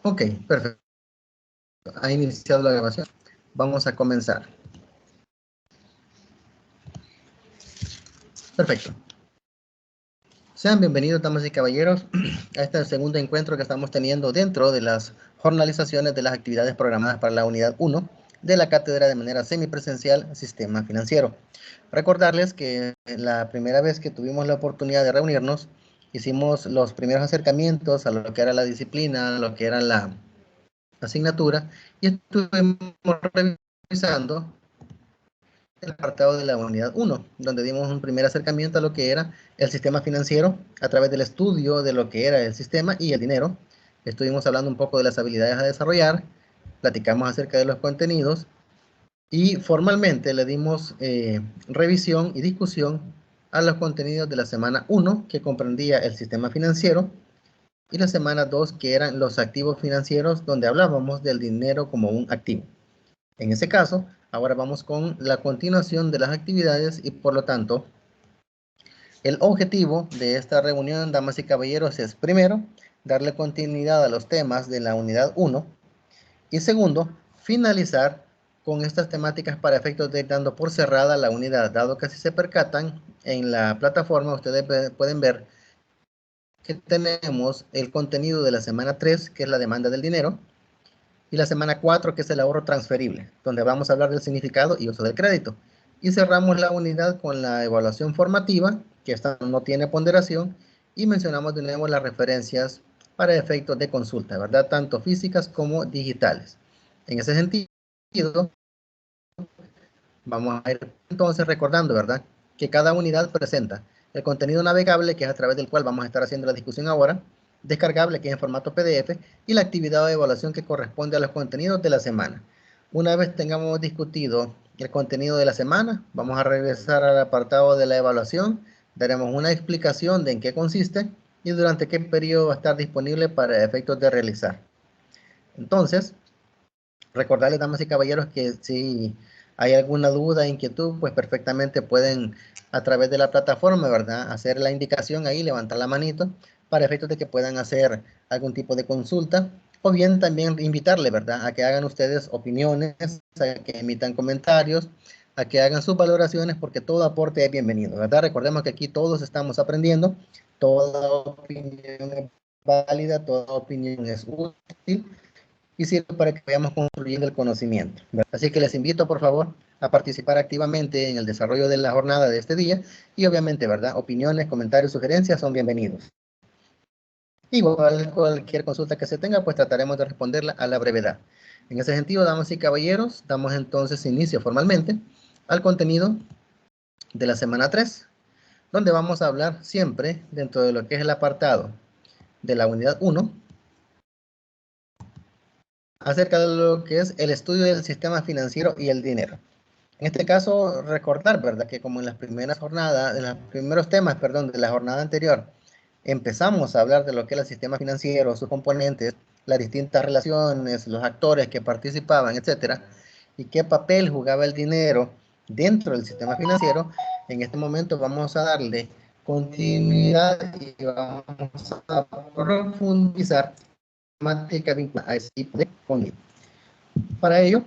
Ok, perfecto. Ha iniciado la grabación. Vamos a comenzar. Perfecto. Sean bienvenidos, damas y caballeros, a este segundo encuentro que estamos teniendo dentro de las jornalizaciones de las actividades programadas para la unidad 1 de la cátedra de manera semipresencial Sistema Financiero. Recordarles que la primera vez que tuvimos la oportunidad de reunirnos, hicimos los primeros acercamientos a lo que era la disciplina, a lo que era la asignatura, y estuvimos revisando el apartado de la unidad 1, donde dimos un primer acercamiento a lo que era el sistema financiero a través del estudio de lo que era el sistema y el dinero. Estuvimos hablando un poco de las habilidades a desarrollar, platicamos acerca de los contenidos y formalmente le dimos revisión y discusión a los contenidos de la semana 1, que comprendía el sistema financiero, y la semana 2, que eran los activos financieros, donde hablábamos del dinero como un activo. En ese caso, ahora vamos con la continuación de las actividades y por lo tanto, el objetivo de esta reunión, damas y caballeros, es primero, darle continuidad a los temas de la unidad 1 y segundo, finalizar con estas temáticas para efectos de ir dando por cerrada la unidad, dado que si se percatan en la plataforma, ustedes pueden ver que tenemos el contenido de la semana 3, que es la demanda del dinero, y la semana 4, que es el ahorro transferible, donde vamos a hablar del significado y uso del crédito. Y cerramos la unidad con la evaluación formativa, que esta no tiene ponderación, y mencionamos de nuevo las referencias para efectos de consulta, ¿verdad? Tanto físicas como digitales. En ese sentido, vamos a ir entonces recordando, ¿verdad? Que cada unidad presenta el contenido navegable, que es a través del cual vamos a estar haciendo la discusión ahora, descargable, que es en formato PDF, y la actividad de evaluación que corresponde a los contenidos de la semana. Una vez tengamos discutido el contenido de la semana, vamos a regresar al apartado de la evaluación, daremos una explicación de en qué consiste y durante qué periodo va a estar disponible para efectos de realizar. Entonces, recordarles, damas y caballeros, que si hay alguna duda, inquietud, pues perfectamente pueden a través de la plataforma, ¿verdad? Hacer la indicación ahí, levantar la manito, para efectos de que puedan hacer algún tipo de consulta, o bien también invitarle, ¿verdad? A que hagan ustedes opiniones, a que emitan comentarios, a que hagan sus valoraciones, porque todo aporte es bienvenido, ¿verdad? Recordemos que aquí todos estamos aprendiendo, toda opinión es válida, toda opinión es útil, y sirve para que vayamos construyendo el conocimiento, ¿verdad? Así que les invito, por favor, a participar activamente en el desarrollo de la jornada de este día y obviamente, ¿verdad? Opiniones, comentarios, sugerencias son bienvenidos. Igual cualquier consulta que se tenga, pues trataremos de responderla a la brevedad. En ese sentido, damas y caballeros, damos entonces inicio formalmente al contenido de la semana 3, donde vamos a hablar siempre dentro de lo que es el apartado de la unidad 1, acerca de lo que es el estudio del sistema financiero y el dinero. En este caso, recordar, ¿verdad? Que como en las primeras jornadas, en los primeros temas, perdón, de la jornada anterior, empezamos a hablar de lo que es el sistema financiero, sus componentes, las distintas relaciones, los actores que participaban, etcétera, y qué papel jugaba el dinero dentro del sistema financiero. En este momento vamos a darle continuidad y vamos a profundizar temática vinculada a ese tipo de contenido. Para ello,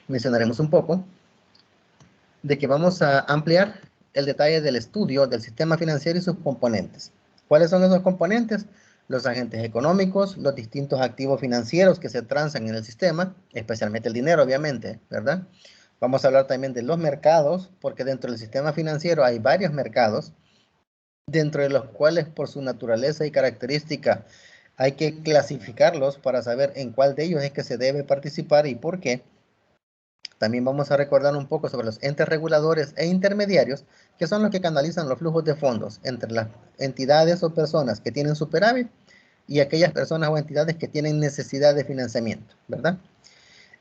mencionaremos un poco de que vamos a ampliar el detalle del estudio del sistema financiero y sus componentes. ¿Cuáles son esos componentes? Los agentes económicos, los distintos activos financieros que se transan en el sistema, especialmente el dinero, obviamente, ¿verdad? Vamos a hablar también de los mercados, porque dentro del sistema financiero hay varios mercados, dentro de los cuales por su naturaleza y característica hay que clasificarlos para saber en cuál de ellos es que se debe participar y por qué. También vamos a recordar un poco sobre los entes reguladores e intermediarios, que son los que canalizan los flujos de fondos entre las entidades o personas que tienen superávit y aquellas personas o entidades que tienen necesidad de financiamiento, ¿verdad?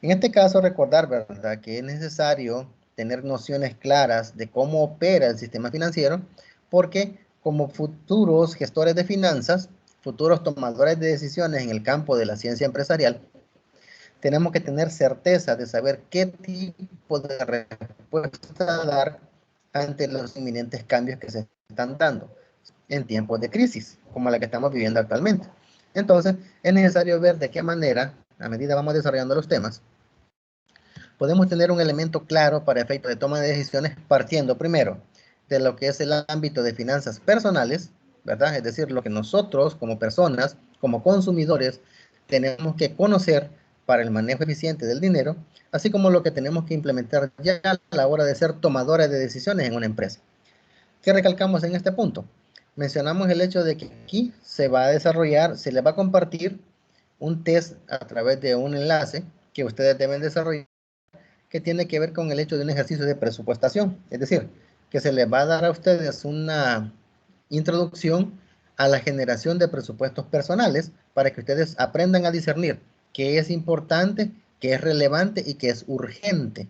En este caso, recordar, ¿verdad?, que es necesario tener nociones claras de cómo opera el sistema financiero, porque como futuros gestores de finanzas, futuros tomadores de decisiones en el campo de la ciencia empresarial, tenemos que tener certeza de saber qué tipo de respuesta dar ante los inminentes cambios que se están dando en tiempos de crisis, como la que estamos viviendo actualmente. Entonces, es necesario ver de qué manera, a medida vamos desarrollando los temas, podemos tener un elemento claro para efecto de toma de decisiones partiendo primero de lo que es el ámbito de finanzas personales, ¿verdad? Es decir, lo que nosotros como personas, como consumidores, tenemos que conocer para el manejo eficiente del dinero, así como lo que tenemos que implementar ya a la hora de ser tomadores de decisiones en una empresa. ¿Qué recalcamos en este punto? Mencionamos el hecho de que aquí se va a desarrollar, se les va a compartir un test a través de un enlace que ustedes deben desarrollar, que tiene que ver con el hecho de un ejercicio de presupuestación. Es decir, que se les va a dar a ustedes una introducción a la generación de presupuestos personales para que ustedes aprendan a discernir qué es importante, qué es relevante y qué es urgente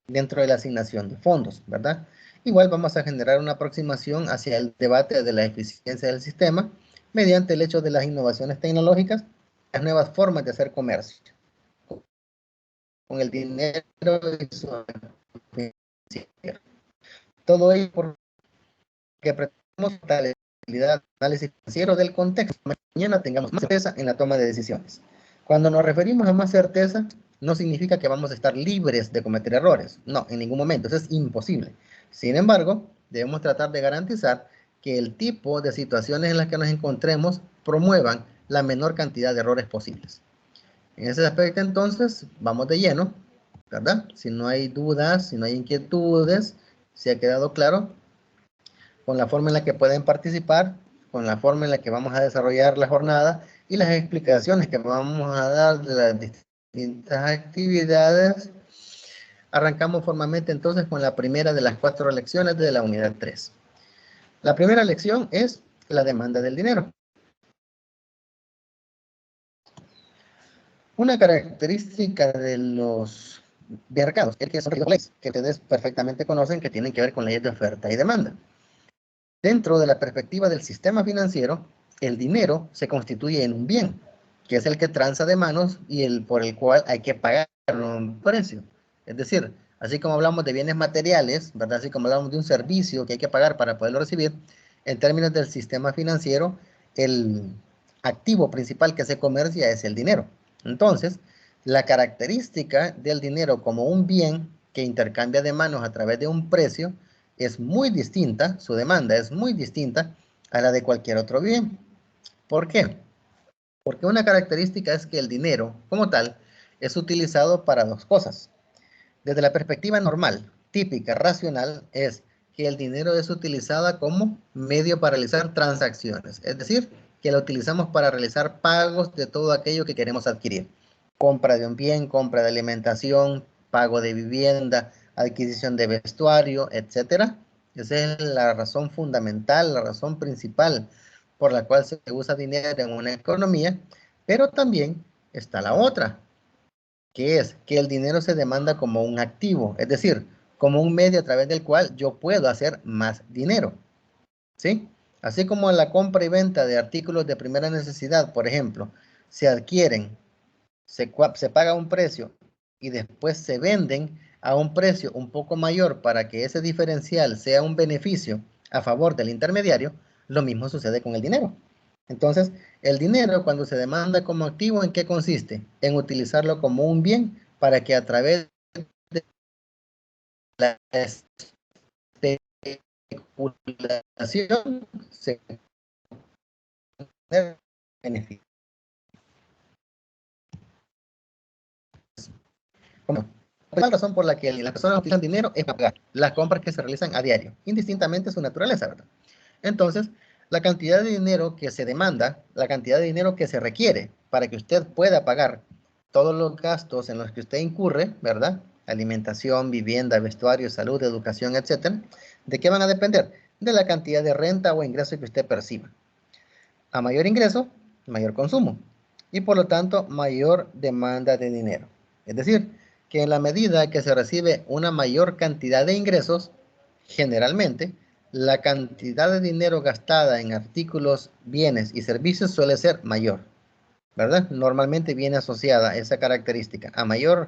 dentro de la asignación de fondos, ¿verdad? Igual vamos a generar una aproximación hacia el debate de la eficiencia del sistema mediante el hecho de las innovaciones tecnológicas, las nuevas formas de hacer comercio con el dinero y su financiero. Todo ello porque pretendemos la análisis financiero del contexto. Mañana tengamos más certeza en la toma de decisiones. Cuando nos referimos a más certeza, no significa que vamos a estar libres de cometer errores. No, en ningún momento. Eso es imposible. Sin embargo, debemos tratar de garantizar que el tipo de situaciones en las que nos encontremos promuevan la menor cantidad de errores posibles. En ese aspecto, entonces, vamos de lleno, ¿verdad? Si no hay dudas, si no hay inquietudes, si ha quedado claro con la forma en la que pueden participar, con la forma en la que vamos a desarrollar la jornada y las explicaciones que vamos a dar de las distintas actividades. Arrancamos formalmente entonces con la primera de las 4 lecciones de la unidad 3. La primera lección es la demanda del dinero. Una característica de los mercados es que son leyes que ustedes perfectamente conocen que tienen que ver con leyes de oferta y demanda. Dentro de la perspectiva del sistema financiero, el dinero se constituye en un bien, que es el que transa de manos y el por el cual hay que pagar un precio. Es decir, así como hablamos de bienes materiales, ¿verdad? Así como hablamos de un servicio que hay que pagar para poderlo recibir, en términos del sistema financiero, el activo principal que se comercia es el dinero. Entonces, la característica del dinero como un bien que intercambia de manos a través de un precio es muy distinta, su demanda es muy distinta a la de cualquier otro bien. ¿Por qué? Porque una característica es que el dinero, como tal, es utilizado para dos cosas. Desde la perspectiva normal, típica, racional, es que el dinero es utilizado como medio para realizar transacciones. Es decir, que lo utilizamos para realizar pagos de todo aquello que queremos adquirir. Compra de un bien, compra de alimentación, pago de vivienda, adquisición de vestuario, etcétera. Esa es la razón fundamental, la razón principal por la cual se usa dinero en una economía, pero también está la otra, que es que el dinero se demanda como un activo, es decir, como un medio a través del cual yo puedo hacer más dinero, ¿sí? Así como la compra y venta de artículos de primera necesidad, por ejemplo, se adquieren, se paga un precio y después se venden a un precio un poco mayor para que ese diferencial sea un beneficio a favor del intermediario, lo mismo sucede con el dinero. Entonces, el dinero cuando se demanda como activo, ¿en qué consiste? En utilizarlo como un bien para que a través de la especulación se genere beneficio. La razón por la que las personas utilizan dinero es para pagar las compras que se realizan a diario, indistintamente de su naturaleza, ¿verdad? Entonces, la cantidad de dinero que se demanda, la cantidad de dinero que se requiere para que usted pueda pagar todos los gastos en los que usted incurre, ¿verdad? Alimentación, vivienda, vestuario, salud, educación, etcétera. ¿De qué van a depender? De la cantidad de renta o ingreso que usted perciba. A mayor ingreso, mayor consumo y por lo tanto mayor demanda de dinero. Es decir, que en la medida que se recibe una mayor cantidad de ingresos, generalmente la cantidad de dinero gastada en artículos, bienes y servicios suele ser mayor, ¿verdad? Normalmente viene asociada esa característica a mayor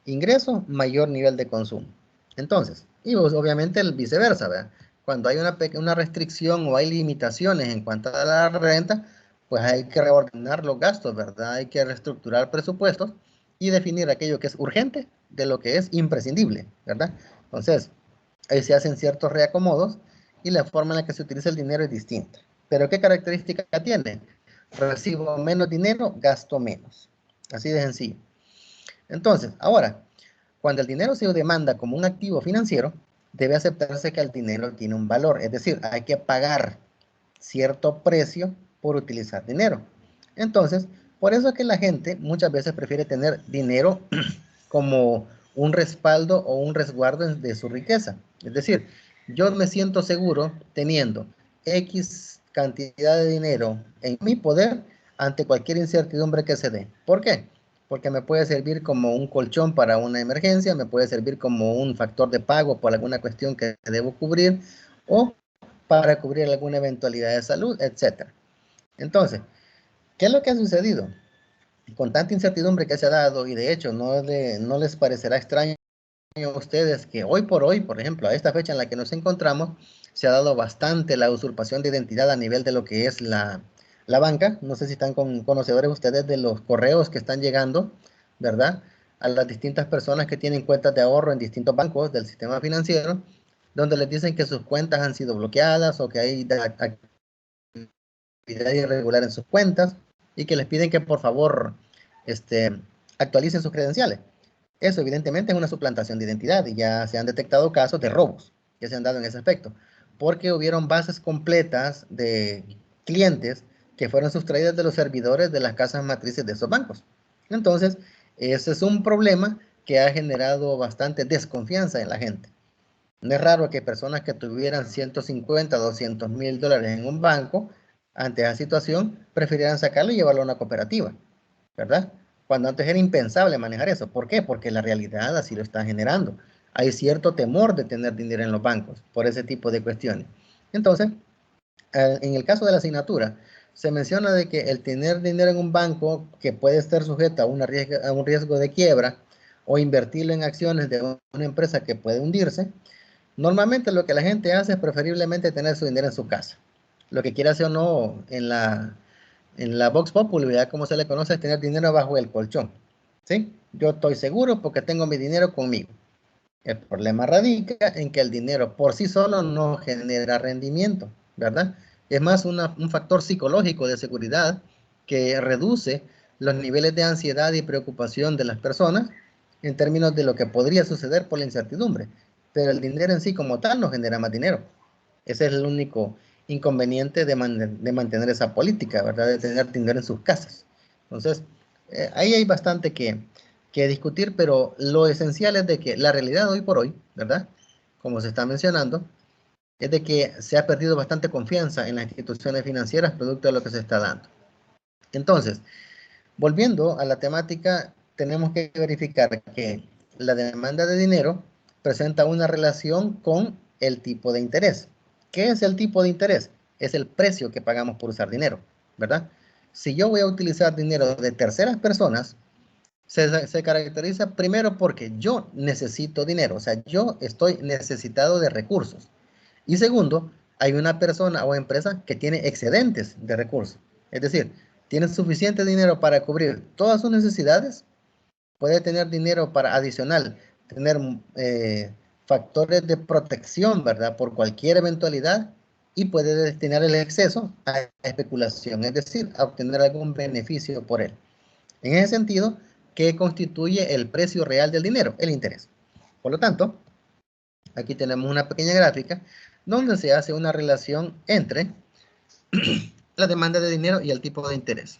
ingreso, mayor nivel de consumo. Entonces, y obviamente el viceversa, ¿verdad? Cuando hay una restricción o hay limitaciones en cuanto a la renta, pues hay que reordenar los gastos, ¿verdad? Hay que reestructurar presupuestos y definir aquello que es urgente de lo que es imprescindible, ¿verdad? Entonces, ahí se hacen ciertos reacomodos y la forma en la que se utiliza el dinero es distinta. Pero ¿qué característica tiene? Recibo menos dinero, gasto menos. Así de sencillo. Entonces, ahora, cuando el dinero se demanda como un activo financiero, debe aceptarse que el dinero tiene un valor, es decir, hay que pagar cierto precio por utilizar dinero. Entonces, por eso es que la gente muchas veces prefiere tener dinero como un respaldo o un resguardo de su riqueza. Es decir, yo me siento seguro teniendo X cantidad de dinero en mi poder ante cualquier incertidumbre que se dé. ¿Por qué? Porque me puede servir como un colchón para una emergencia, me puede servir como un factor de pago por alguna cuestión que debo cubrir o para cubrir alguna eventualidad de salud, etcétera. Entonces, ¿qué es lo que ha sucedido? Con tanta incertidumbre que se ha dado, y de hecho no les parecerá extraño a ustedes que hoy por hoy, por ejemplo, a esta fecha en la que nos encontramos, se ha dado bastante la usurpación de identidad a nivel de lo que es la banca. No sé si están conocedores ustedes de los correos que están llegando, ¿verdad? A las distintas personas que tienen cuentas de ahorro en distintos bancos del sistema financiero, donde les dicen que sus cuentas han sido bloqueadas o que hay actividad irregular en sus cuentas y que les piden que por favor actualicen sus credenciales. Eso evidentemente es una suplantación de identidad y ya se han detectado casos de robos que se han dado en ese aspecto, porque hubieron bases completas de clientes que fueron sustraídas de los servidores de las casas matrices de esos bancos. Entonces, ese es un problema que ha generado bastante desconfianza en la gente. No es raro que personas que tuvieran 150, 200 mil dólares en un banco, ante esa situación, prefirieran sacarlo y llevarlo a una cooperativa, ¿verdad? Cuando antes era impensable manejar eso. ¿Por qué? Porque la realidad así lo está generando. Hay cierto temor de tener dinero en los bancos por ese tipo de cuestiones. Entonces, en el caso de la asignatura, se menciona de que el tener dinero en un banco que puede estar sujeto a un riesgo de quiebra o invertirlo en acciones de una empresa que puede hundirse, normalmente lo que la gente hace es preferiblemente tener su dinero en su casa. Lo que quiera hacer o no en la Vox Populi, como se le conoce, es tener dinero bajo el colchón. ¿Sí? Yo estoy seguro porque tengo mi dinero conmigo. El problema radica en que el dinero por sí solo no genera rendimiento, ¿verdad? Es más un factor psicológico de seguridad que reduce los niveles de ansiedad y preocupación de las personas en términos de lo que podría suceder por la incertidumbre. Pero el dinero en sí como tal no genera más dinero. Ese es el único inconveniente de mantener esa política, ¿verdad? De tener dinero en sus casas. Entonces, ahí hay bastante que discutir, pero lo esencial es de que la realidad hoy por hoy, ¿verdad? Como se está mencionando, es de que se ha perdido bastante confianza en las instituciones financieras producto de lo que se está dando. Entonces, volviendo a la temática, tenemos que verificar que la demanda de dinero presenta una relación con el tipo de interés. ¿Qué es el tipo de interés? Es el precio que pagamos por usar dinero, ¿verdad? Si yo voy a utilizar dinero de terceras personas, se caracteriza primero porque yo necesito dinero, o sea, yo estoy necesitado de recursos. Y segundo, hay una persona o empresa que tiene excedentes de recursos. Es decir, tiene suficiente dinero para cubrir todas sus necesidades, puede tener dinero para adicional, tener factores de protección, ¿verdad? Por cualquier eventualidad y puede destinar el exceso a especulación, es decir, a obtener algún beneficio por él. En ese sentido, ¿qué constituye el precio real del dinero? El interés. Por lo tanto, aquí tenemos una pequeña gráfica donde se hace una relación entre la demanda de dinero y el tipo de interés.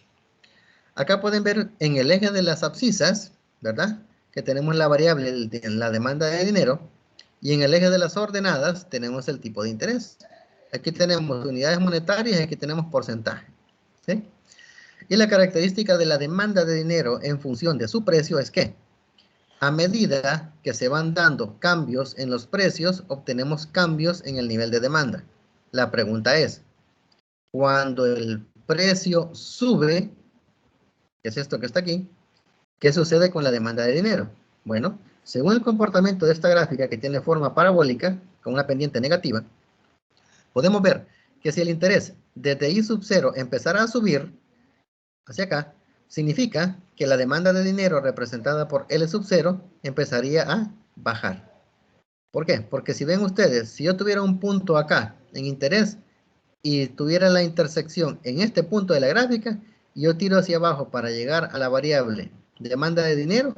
Acá pueden ver en el eje de las abscisas, ¿verdad? Que tenemos la variable en la demanda de dinero y en el eje de las ordenadas tenemos el tipo de interés. Aquí tenemos unidades monetarias y aquí tenemos porcentaje. ¿Sí? Y la característica de la demanda de dinero en función de su precio es que a medida que se van dando cambios en los precios, obtenemos cambios en el nivel de demanda. La pregunta es, cuando el precio sube, que es esto que está aquí, ¿qué sucede con la demanda de dinero? Bueno, según el comportamiento de esta gráfica que tiene forma parabólica, con una pendiente negativa, podemos ver que si el interés desde I sub 0 empezara a subir, hacia acá, significa que la demanda de dinero representada por L sub 0 empezaría a bajar. ¿Por qué? Porque si ven ustedes, si yo tuviera un punto acá en interés y tuviera la intersección en este punto de la gráfica, y yo tiro hacia abajo para llegar a la variable demanda de dinero,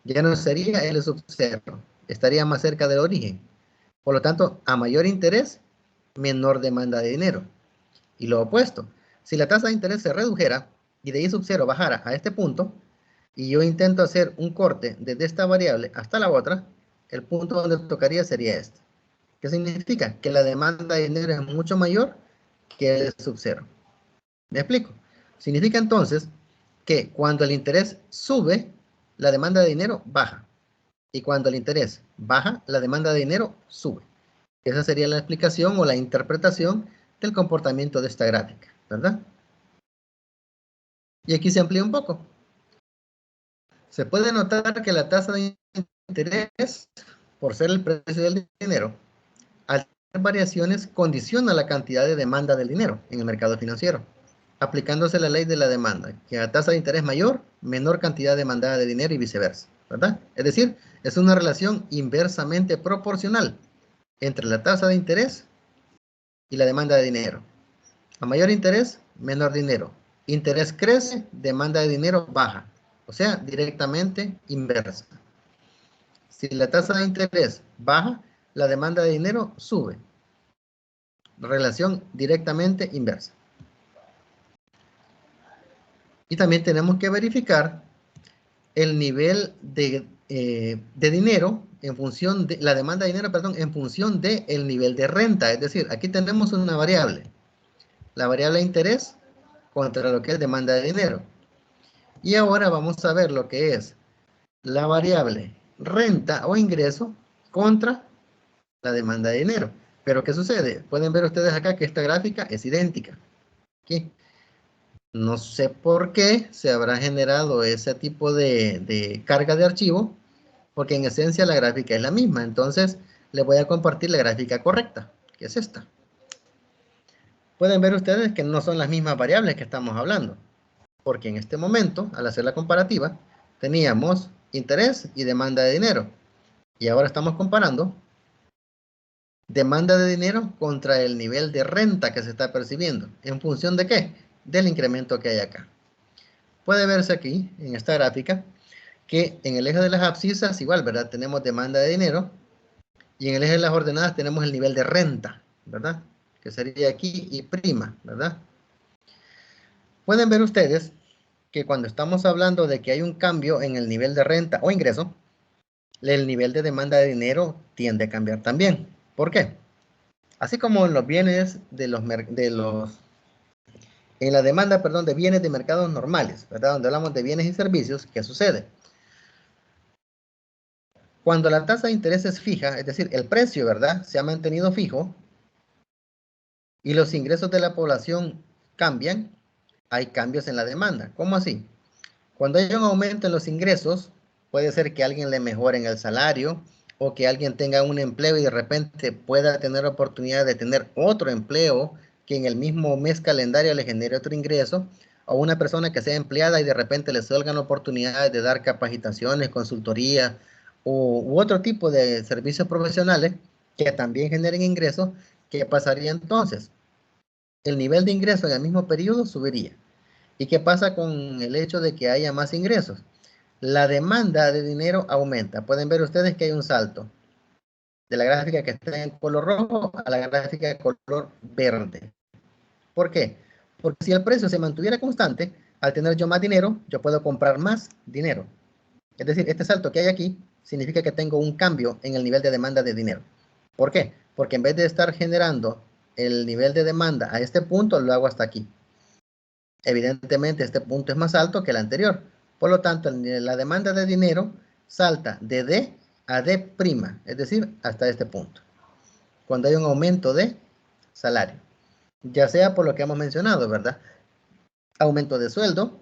ya no sería L sub 0, estaría más cerca del origen. Por lo tanto, a mayor interés, menor demanda de dinero. Y lo opuesto, si la tasa de interés se redujera y de I sub 0 bajara a este punto, y yo intento hacer un corte desde esta variable hasta la otra, el punto donde tocaría sería este. ¿Qué significa? Que la demanda de dinero es mucho mayor que el sub 0. ¿Me explico? Significa entonces que cuando el interés sube, la demanda de dinero baja. Y cuando el interés baja, la demanda de dinero sube. Esa sería la explicación o la interpretación del comportamiento de esta gráfica, ¿verdad? Y aquí se amplía un poco. Se puede notar que la tasa de interés, por ser el precio del dinero, al tener variaciones, condiciona la cantidad de demanda del dinero en el mercado financiero, aplicándose la ley de la demanda, que a tasa de interés mayor, menor cantidad demandada de dinero y viceversa, ¿verdad? Es decir, es una relación inversamente proporcional entre la tasa de interés y la demanda de dinero. A mayor interés, menor dinero. Interés crece, demanda de dinero baja. O sea, directamente inversa. Si la tasa de interés baja, la demanda de dinero sube. Relación directamente inversa. Y también tenemos que verificar el nivel de dinero en función de la demanda de dinero, perdón, en función del nivel de renta. Es decir, aquí tenemos una variable. La variable de interés contra lo que es demanda de dinero. Y ahora vamos a ver lo que es la variable renta o ingreso contra la demanda de dinero. Pero ¿qué sucede? Pueden ver ustedes acá que esta gráfica es idéntica. Aquí. No sé por qué se habrá generado ese tipo de carga de archivo, porque en esencia la gráfica es la misma. Entonces, les voy a compartir la gráfica correcta, que es esta. Pueden ver ustedes que no son las mismas variables que estamos hablando, porque en este momento, al hacer la comparativa, teníamos interés y demanda de dinero. Y ahora estamos comparando demanda de dinero contra el nivel de renta que se está percibiendo. ¿En función de qué? Del incremento que hay acá. Puede verse aquí, en esta gráfica, que en el eje de las abscisas, igual, ¿verdad? Tenemos demanda de dinero, y en el eje de las ordenadas tenemos el nivel de renta, ¿verdad? Que sería aquí y prima, ¿verdad? Pueden ver ustedes que cuando estamos hablando de que hay un cambio en el nivel de renta o ingreso, el nivel de demanda de dinero tiende a cambiar también. ¿Por qué? Así como en los bienes en la demanda, perdón, de bienes de mercados normales, ¿verdad? Donde hablamos de bienes y servicios, ¿qué sucede? Cuando la tasa de interés es fija, es decir, el precio, ¿verdad? Se ha mantenido fijo y los ingresos de la población cambian, hay cambios en la demanda. ¿Cómo así? Cuando hay un aumento en los ingresos, puede ser que a alguien le mejoren el salario o que alguien tenga un empleo y de repente pueda tener oportunidad de tener otro empleo que en el mismo mes calendario le genere otro ingreso, o una persona que sea empleada y de repente le salgan oportunidades de dar capacitaciones, consultoría u otro tipo de servicios profesionales que también generen ingresos. ¿Qué pasaría entonces? El nivel de ingreso en el mismo periodo subiría. ¿Y qué pasa con el hecho de que haya más ingresos? La demanda de dinero aumenta. Pueden ver ustedes que hay un salto de la gráfica que está en color rojo a la gráfica de color verde. ¿Por qué? Porque si el precio se mantuviera constante, al tener yo más dinero, yo puedo comprar más dinero. Es decir, este salto que hay aquí significa que tengo un cambio en el nivel de demanda de dinero. ¿Por qué? Porque en vez de estar generando el nivel de demanda a este punto, lo hago hasta aquí. Evidentemente, este punto es más alto que el anterior. Por lo tanto, la demanda de dinero salta de D a D', es decir, hasta este punto. Cuando hay un aumento de salario, ya sea por lo que hemos mencionado, ¿verdad? Aumento de sueldo,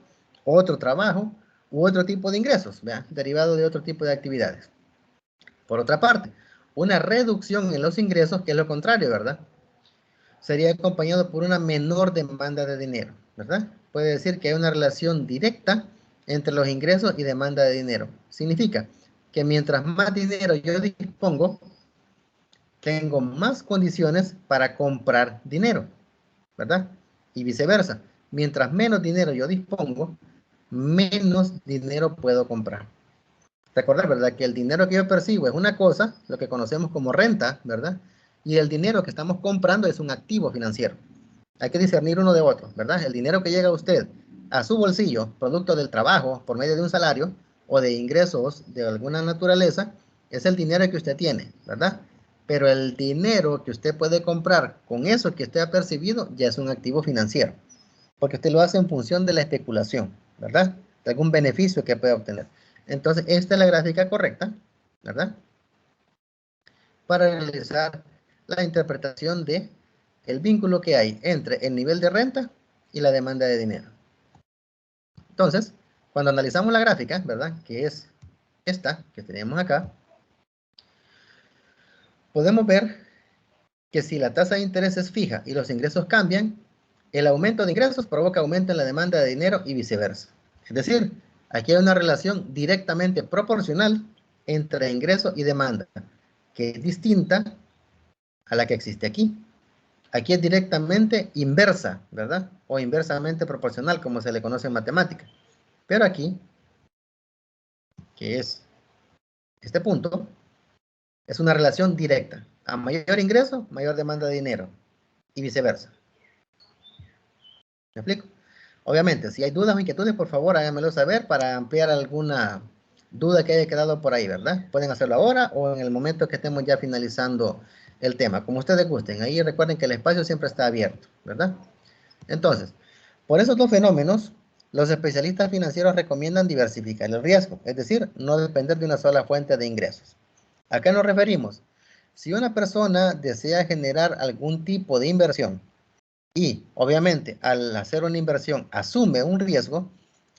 otro trabajo u otro tipo de ingresos, ¿verdad? Derivado de otro tipo de actividades. Por otra parte, una reducción en los ingresos, que es lo contrario, ¿verdad? Sería acompañado por una menor demanda de dinero. ¿verdad? Puede decir que hay una relación directa entre los ingresos y demanda de dinero. Significa que mientras más dinero yo dispongo, tengo más condiciones para comprar dinero, ¿verdad? Y viceversa. Mientras menos dinero yo dispongo, menos dinero puedo comprar. Recordar, ¿verdad? Que el dinero que yo percibo es una cosa, lo que conocemos como renta, ¿verdad? Y el dinero que estamos comprando es un activo financiero. Hay que discernir uno de otro, ¿verdad? El dinero que llega a usted a su bolsillo, producto del trabajo, por medio de un salario o de ingresos de alguna naturaleza, es el dinero que usted tiene, ¿verdad? Pero el dinero que usted puede comprar con eso que usted ha percibido ya es un activo financiero, porque usted lo hace en función de la especulación, ¿verdad? De algún beneficio que puede obtener. Entonces, esta es la gráfica correcta, ¿verdad? Para realizar la interpretación de el vínculo que hay entre el nivel de renta y la demanda de dinero. Entonces, cuando analizamos la gráfica, ¿verdad? Que es esta que tenemos acá, podemos ver que si la tasa de interés es fija y los ingresos cambian, el aumento de ingresos provoca aumento en la demanda de dinero y viceversa. Es decir, aquí hay una relación directamente proporcional entre ingreso y demanda, que es distinta a la que existe aquí. Aquí es directamente inversa, ¿verdad? O inversamente proporcional, como se le conoce en matemática. Pero aquí, que es este punto, es una relación directa. A mayor ingreso, mayor demanda de dinero. Y viceversa. ¿Me explico? Obviamente, si hay dudas o inquietudes, por favor, háganmelo saber para ampliar alguna duda que haya quedado por ahí, ¿verdad? Pueden hacerlo ahora o en el momento que estemos ya finalizando el tema, como ustedes gusten. Ahí recuerden que el espacio siempre está abierto, ¿verdad? Entonces, por esos dos fenómenos, los especialistas financieros recomiendan diversificar el riesgo, es decir, no depender de una sola fuente de ingresos. ¿A qué nos referimos? Si una persona desea generar algún tipo de inversión y, obviamente, al hacer una inversión asume un riesgo,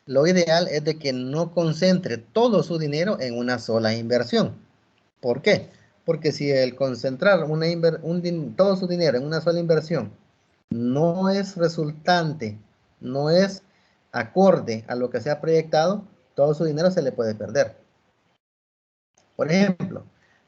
lo ideal es de que no concentre todo su dinero en una sola inversión. ¿Por qué? Porque si el concentrar todo su dinero en una sola inversión no es resultante, no es acorde a lo que se ha proyectado, todo su dinero se le puede perder. Por ejemplo,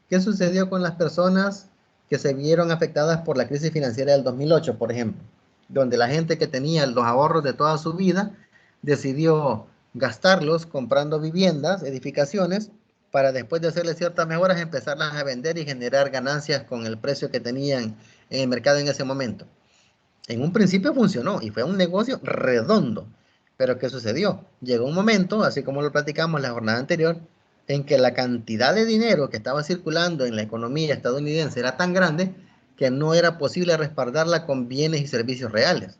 ¿qué sucedió con las personas que se vieron afectadas por la crisis financiera del 2008, por ejemplo? Donde la gente que tenía los ahorros de toda su vida decidió gastarlos comprando viviendas, edificaciones, para después de hacerle ciertas mejoras empezarlas a vender y generar ganancias con el precio que tenían en el mercado en ese momento. En un principio funcionó y fue un negocio redondo. Pero ¿qué sucedió? Llegó un momento, así como lo platicamos la jornada anterior, en que la cantidad de dinero que estaba circulando en la economía estadounidense era tan grande que no era posible respaldarla con bienes y servicios reales.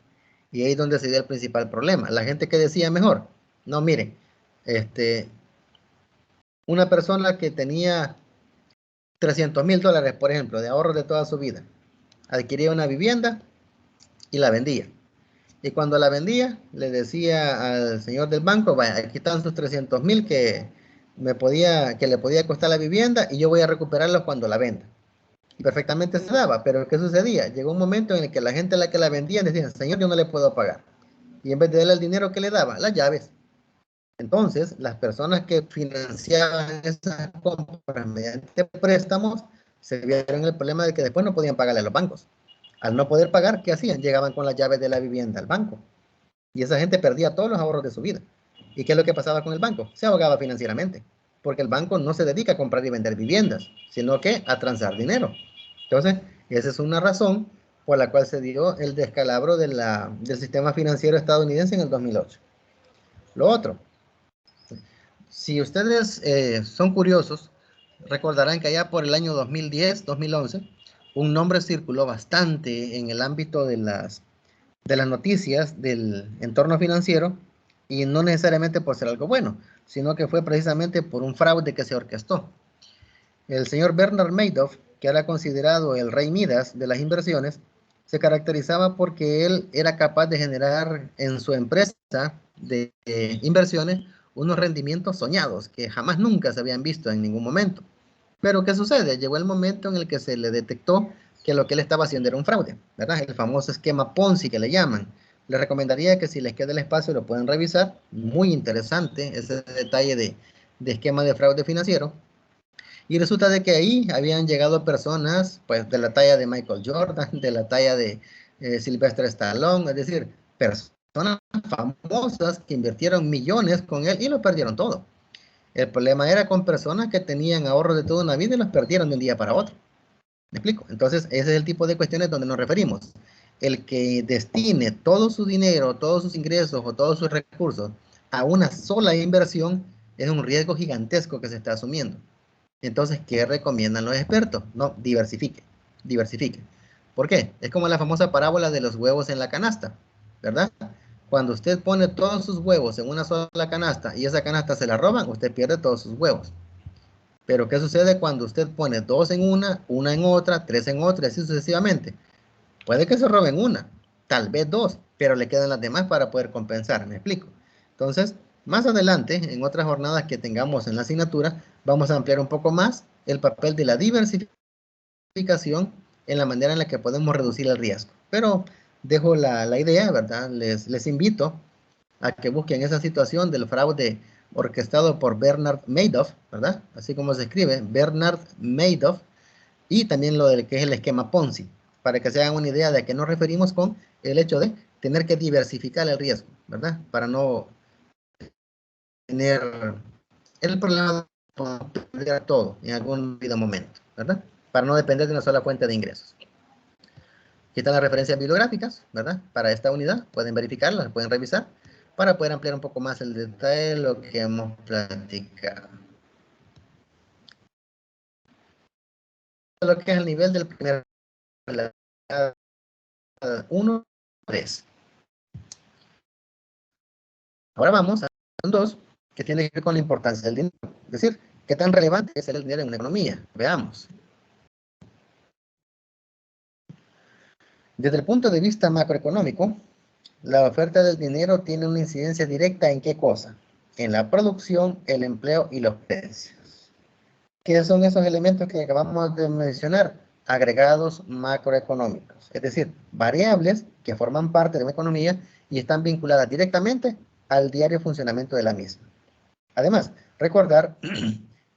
Y ahí es donde se dio el principal problema. La gente que decía mejor, no, miren, una persona que tenía $300,000, por ejemplo, de ahorros de toda su vida, adquiría una vivienda y la vendía. Y cuando la vendía, le decía al señor del banco, vaya, aquí están sus 300,000 que le podía costar la vivienda y yo voy a recuperarlos cuando la venda. Y perfectamente se daba, pero ¿qué sucedía? Llegó un momento en el que la gente a la que la vendía decía, señor, yo no le puedo pagar. Y en vez de darle el dinero que le daba, las llaves. Entonces, las personas que financiaban esas compras mediante préstamos se vieron el problema de que después no podían pagarle a los bancos. Al no poder pagar, ¿qué hacían? Llegaban con las llaves de la vivienda al banco. Y esa gente perdía todos los ahorros de su vida. ¿Y qué es lo que pasaba con el banco? Se ahogaba financieramente, porque el banco no se dedica a comprar y vender viviendas, sino que a transar dinero. Entonces, esa es una razón por la cual se dio el descalabro del sistema financiero estadounidense en el 2008. Lo otro, si ustedes son curiosos, recordarán que allá por el año 2010, 2011, un nombre circuló bastante en el ámbito de las noticias del entorno financiero, y no necesariamente por ser algo bueno, sino que fue precisamente por un fraude que se orquestó. El señor Bernard Madoff, que era considerado el rey Midas de las inversiones, se caracterizaba porque él era capaz de generar en su empresa de inversiones unos rendimientos soñados que jamás nunca se habían visto en ningún momento. Pero ¿qué sucede? Llegó el momento en el que se le detectó que lo que él estaba haciendo era un fraude, ¿verdad? El famoso esquema Ponzi que le llaman, Les recomendaría que si les queda el espacio lo pueden revisar. Muy interesante ese detalle de esquema de fraude financiero. Y resulta de que ahí habían llegado personas, pues, de la talla de Michael Jordan, de la talla de Sylvester Stallone, es decir, personas famosas que invirtieron millones con él y lo perdieron todo. El problema era con personas que tenían ahorros de toda una vida y los perdieron de un día para otro. ¿Me explico? Entonces, ese es el tipo de cuestiones donde nos referimos. El que destine todo su dinero, todos sus ingresos o todos sus recursos a una sola inversión es un riesgo gigantesco que se está asumiendo. Entonces, ¿qué recomiendan los expertos? No, diversifique, diversifique. ¿Por qué? Es como la famosa parábola de los huevos en la canasta, ¿verdad? Cuando usted pone todos sus huevos en una sola canasta y esa canasta se la roban, usted pierde todos sus huevos. Pero ¿qué sucede cuando usted pone dos en una en otra, tres en otra y así sucesivamente? Puede que se roben una, tal vez dos, pero le quedan las demás para poder compensar, ¿me explico? Entonces, más adelante, en otras jornadas que tengamos en la asignatura, vamos a ampliar un poco más el papel de la diversificación en la manera en la que podemos reducir el riesgo. Pero dejo la idea, ¿verdad? Les invito a que busquen esa situación del fraude orquestado por Bernard Madoff, ¿verdad? Así como se escribe, Bernard Madoff, y también lo del que es el esquema Ponzi, para que se hagan una idea de a qué nos referimos con el hecho de tener que diversificar el riesgo, ¿verdad? Para no tener el problema de perder todo en algún momento, ¿verdad? Para no depender de una sola fuente de ingresos. Aquí están las referencias bibliográficas, ¿verdad? Para esta unidad, pueden verificarlas, pueden revisar, para poder ampliar un poco más el detalle de lo que hemos platicado. Lo que es el nivel del primer 1, 3. Ahora vamos a un 2, que tiene que ver con la importancia del dinero. Es decir, ¿qué tan relevante es el dinero en una economía? Veamos. Desde el punto de vista macroeconómico, la oferta del dinero tiene una incidencia directa en qué cosa? En la producción, el empleo y los precios. ¿Qué son esos elementos que acabamos de mencionar? Agregados macroeconómicos, es decir, variables que forman parte de una economía y están vinculadas directamente al diario funcionamiento de la misma. Además, recordar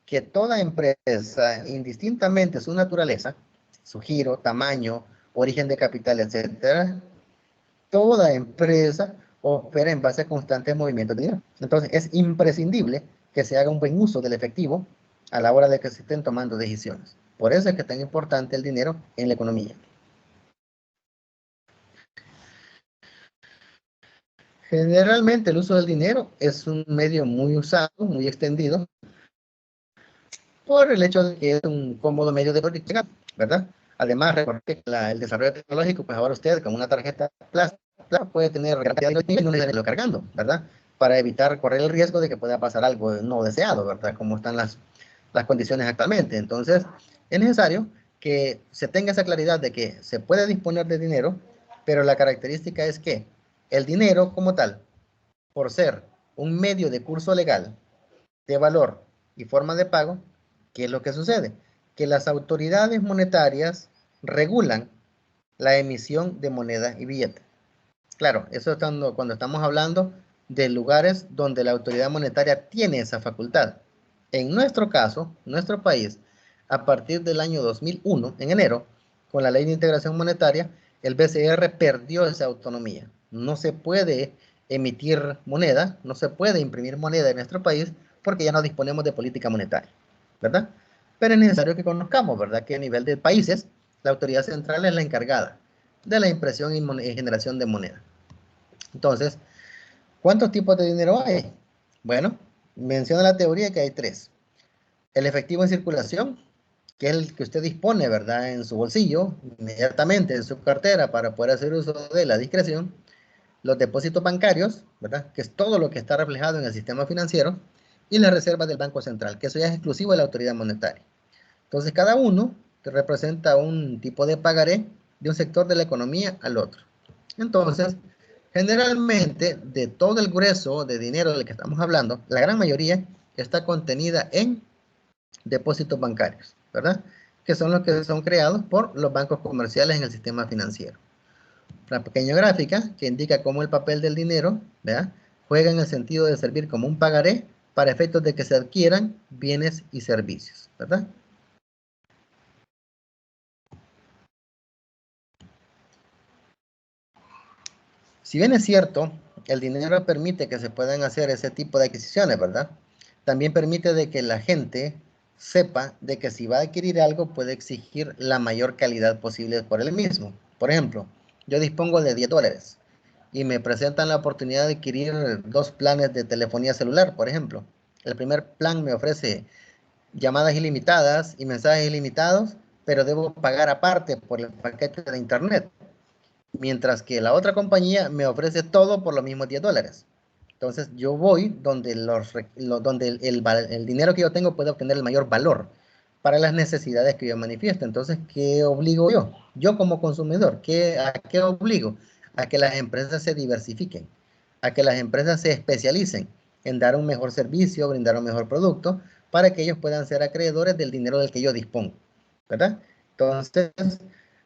que toda empresa, indistintamente su naturaleza, su giro, tamaño, origen de capital, etcétera, toda empresa opera en base a constantes movimientos de dinero. Entonces, es imprescindible que se haga un buen uso del efectivo a la hora de que se estén tomando decisiones. Por eso es que es tan importante el dinero en la economía. Generalmente el uso del dinero es un medio muy usado, muy extendido, por el hecho de que es un cómodo medio de política, ¿verdad? Además, recuerden que el desarrollo tecnológico, pues ahora usted con una tarjeta plástica puede tener cantidad de dinero y no necesita cargando, ¿verdad? Para evitar correr el riesgo de que pueda pasar algo no deseado, ¿verdad? Como están las condiciones actualmente. Entonces, es necesario que se tenga esa claridad de que se puede disponer de dinero, pero la característica es que el dinero como tal, por ser un medio de curso legal, de valor y forma de pago, ¿qué es lo que sucede? Que las autoridades monetarias regulan la emisión de moneda y billete. Claro, eso es cuando estamos hablando de lugares donde la autoridad monetaria tiene esa facultad. En nuestro caso, nuestro país, a partir del año 2001, en enero, con la Ley de Integración Monetaria, el BCR perdió esa autonomía. No se puede emitir moneda, no se puede imprimir moneda en nuestro país porque ya no disponemos de política monetaria, ¿verdad? Pero es necesario que conozcamos, ¿verdad? Que a nivel de países, la autoridad central es la encargada de la impresión y generación de moneda. Entonces, ¿cuántos tipos de dinero hay? Bueno, menciona la teoría que hay tres. El efectivo en circulación, que es el que usted dispone, ¿verdad? En su bolsillo, inmediatamente en su cartera para poder hacer uso de la discreción. Los depósitos bancarios, ¿verdad? Que es todo lo que está reflejado en el sistema financiero. Y las reservas del Banco Central, que eso ya es exclusivo de la autoridad monetaria. Entonces, cada uno representa un tipo de pagaré de un sector de la economía al otro. Entonces, generalmente, de todo el grueso de dinero del que estamos hablando, la gran mayoría está contenida en depósitos bancarios, ¿verdad? Que son los que son creados por los bancos comerciales en el sistema financiero. una pequeña gráfica que indica cómo el papel del dinero, ¿verdad?, juega en el sentido de servir como un pagaré para efectos de que se adquieran bienes y servicios, ¿verdad? Si bien es cierto, el dinero permite que se puedan hacer ese tipo de adquisiciones, ¿verdad? También permite de que la gente sepa de que si va a adquirir algo puede exigir la mayor calidad posible por él mismo. Por ejemplo, yo dispongo de $10 y me presentan la oportunidad de adquirir 2 planes de telefonía celular, por ejemplo. El primer plan me ofrece llamadas ilimitadas y mensajes ilimitados, pero debo pagar aparte por el paquete de internet, mientras que la otra compañía me ofrece todo por los mismos $10. Entonces yo voy donde, donde el dinero que yo tengo puede obtener el mayor valor para las necesidades que yo manifiesto. Entonces, ¿qué obligo yo? Yo como consumidor, ¿a qué obligo? A que las empresas se diversifiquen, a que las empresas se especialicen en dar un mejor servicio, brindar un mejor producto, para que ellos puedan ser acreedores del dinero del que yo dispongo, ¿verdad? Entonces,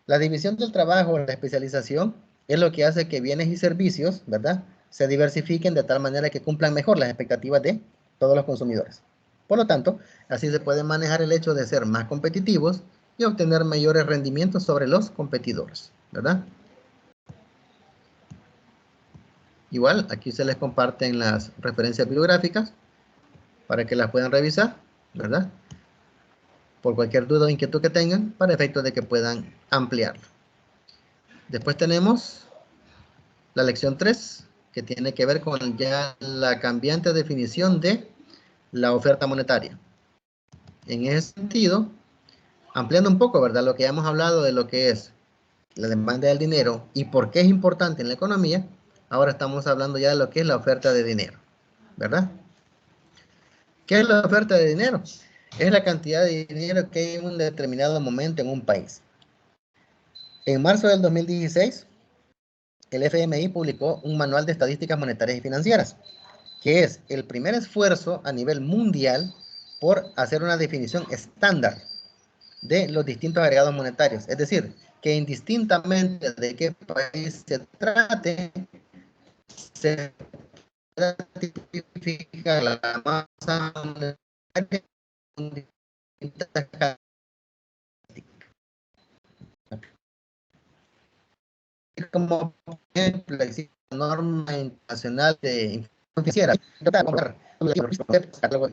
la división del trabajo, la especialización, es lo que hace que bienes y servicios, ¿verdad?, se diversifiquen de tal manera que cumplan mejor las expectativas de todos los consumidores. Por lo tanto, así se puede manejar el hecho de ser más competitivos y obtener mayores rendimientos sobre los competidores, ¿verdad? Igual, aquí se les comparten las referencias bibliográficas para que las puedan revisar, ¿verdad?, por cualquier duda o inquietud que tengan, para efecto de que puedan ampliarlo. Después tenemos la lección 3, que tiene que ver con ya la cambiante definición de la oferta monetaria. En ese sentido, ampliando un poco, ¿verdad?, lo que ya hemos hablado de lo que es la demanda del dinero y por qué es importante en la economía, ahora estamos hablando ya de lo que es la oferta de dinero, ¿verdad? ¿Qué es la oferta de dinero? Es la cantidad de dinero que hay en un determinado momento en un país. En marzo del 2016, el FMI publicó un manual de estadísticas monetarias y financieras, que es el primer esfuerzo a nivel mundial por hacer una definición estándar de los distintos agregados monetarios. Es decir, que indistintamente de qué país se trate, se ratifica la masa monetaria con distintas características. Como por ejemplo, existe una norma internacional de información financiera,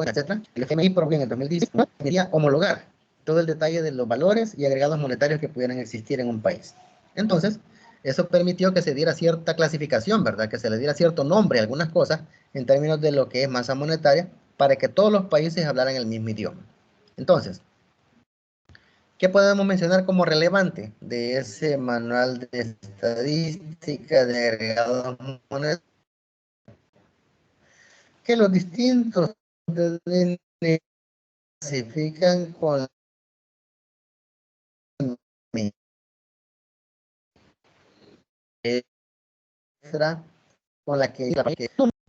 etcétera. El FMI, por ejemplo, en el 2019 quería homologar todo el detalle de los valores y agregados monetarios que pudieran existir en un país. Entonces, eso permitió que se diera cierta clasificación, ¿verdad?, que se le diera cierto nombre a algunas cosas en términos de lo que es masa monetaria, para que todos los países hablaran el mismo idioma. Entonces, ¿qué podemos mencionar como relevante de ese manual de estadística de agregados monetarios? Que los distintos clasifican con la con la que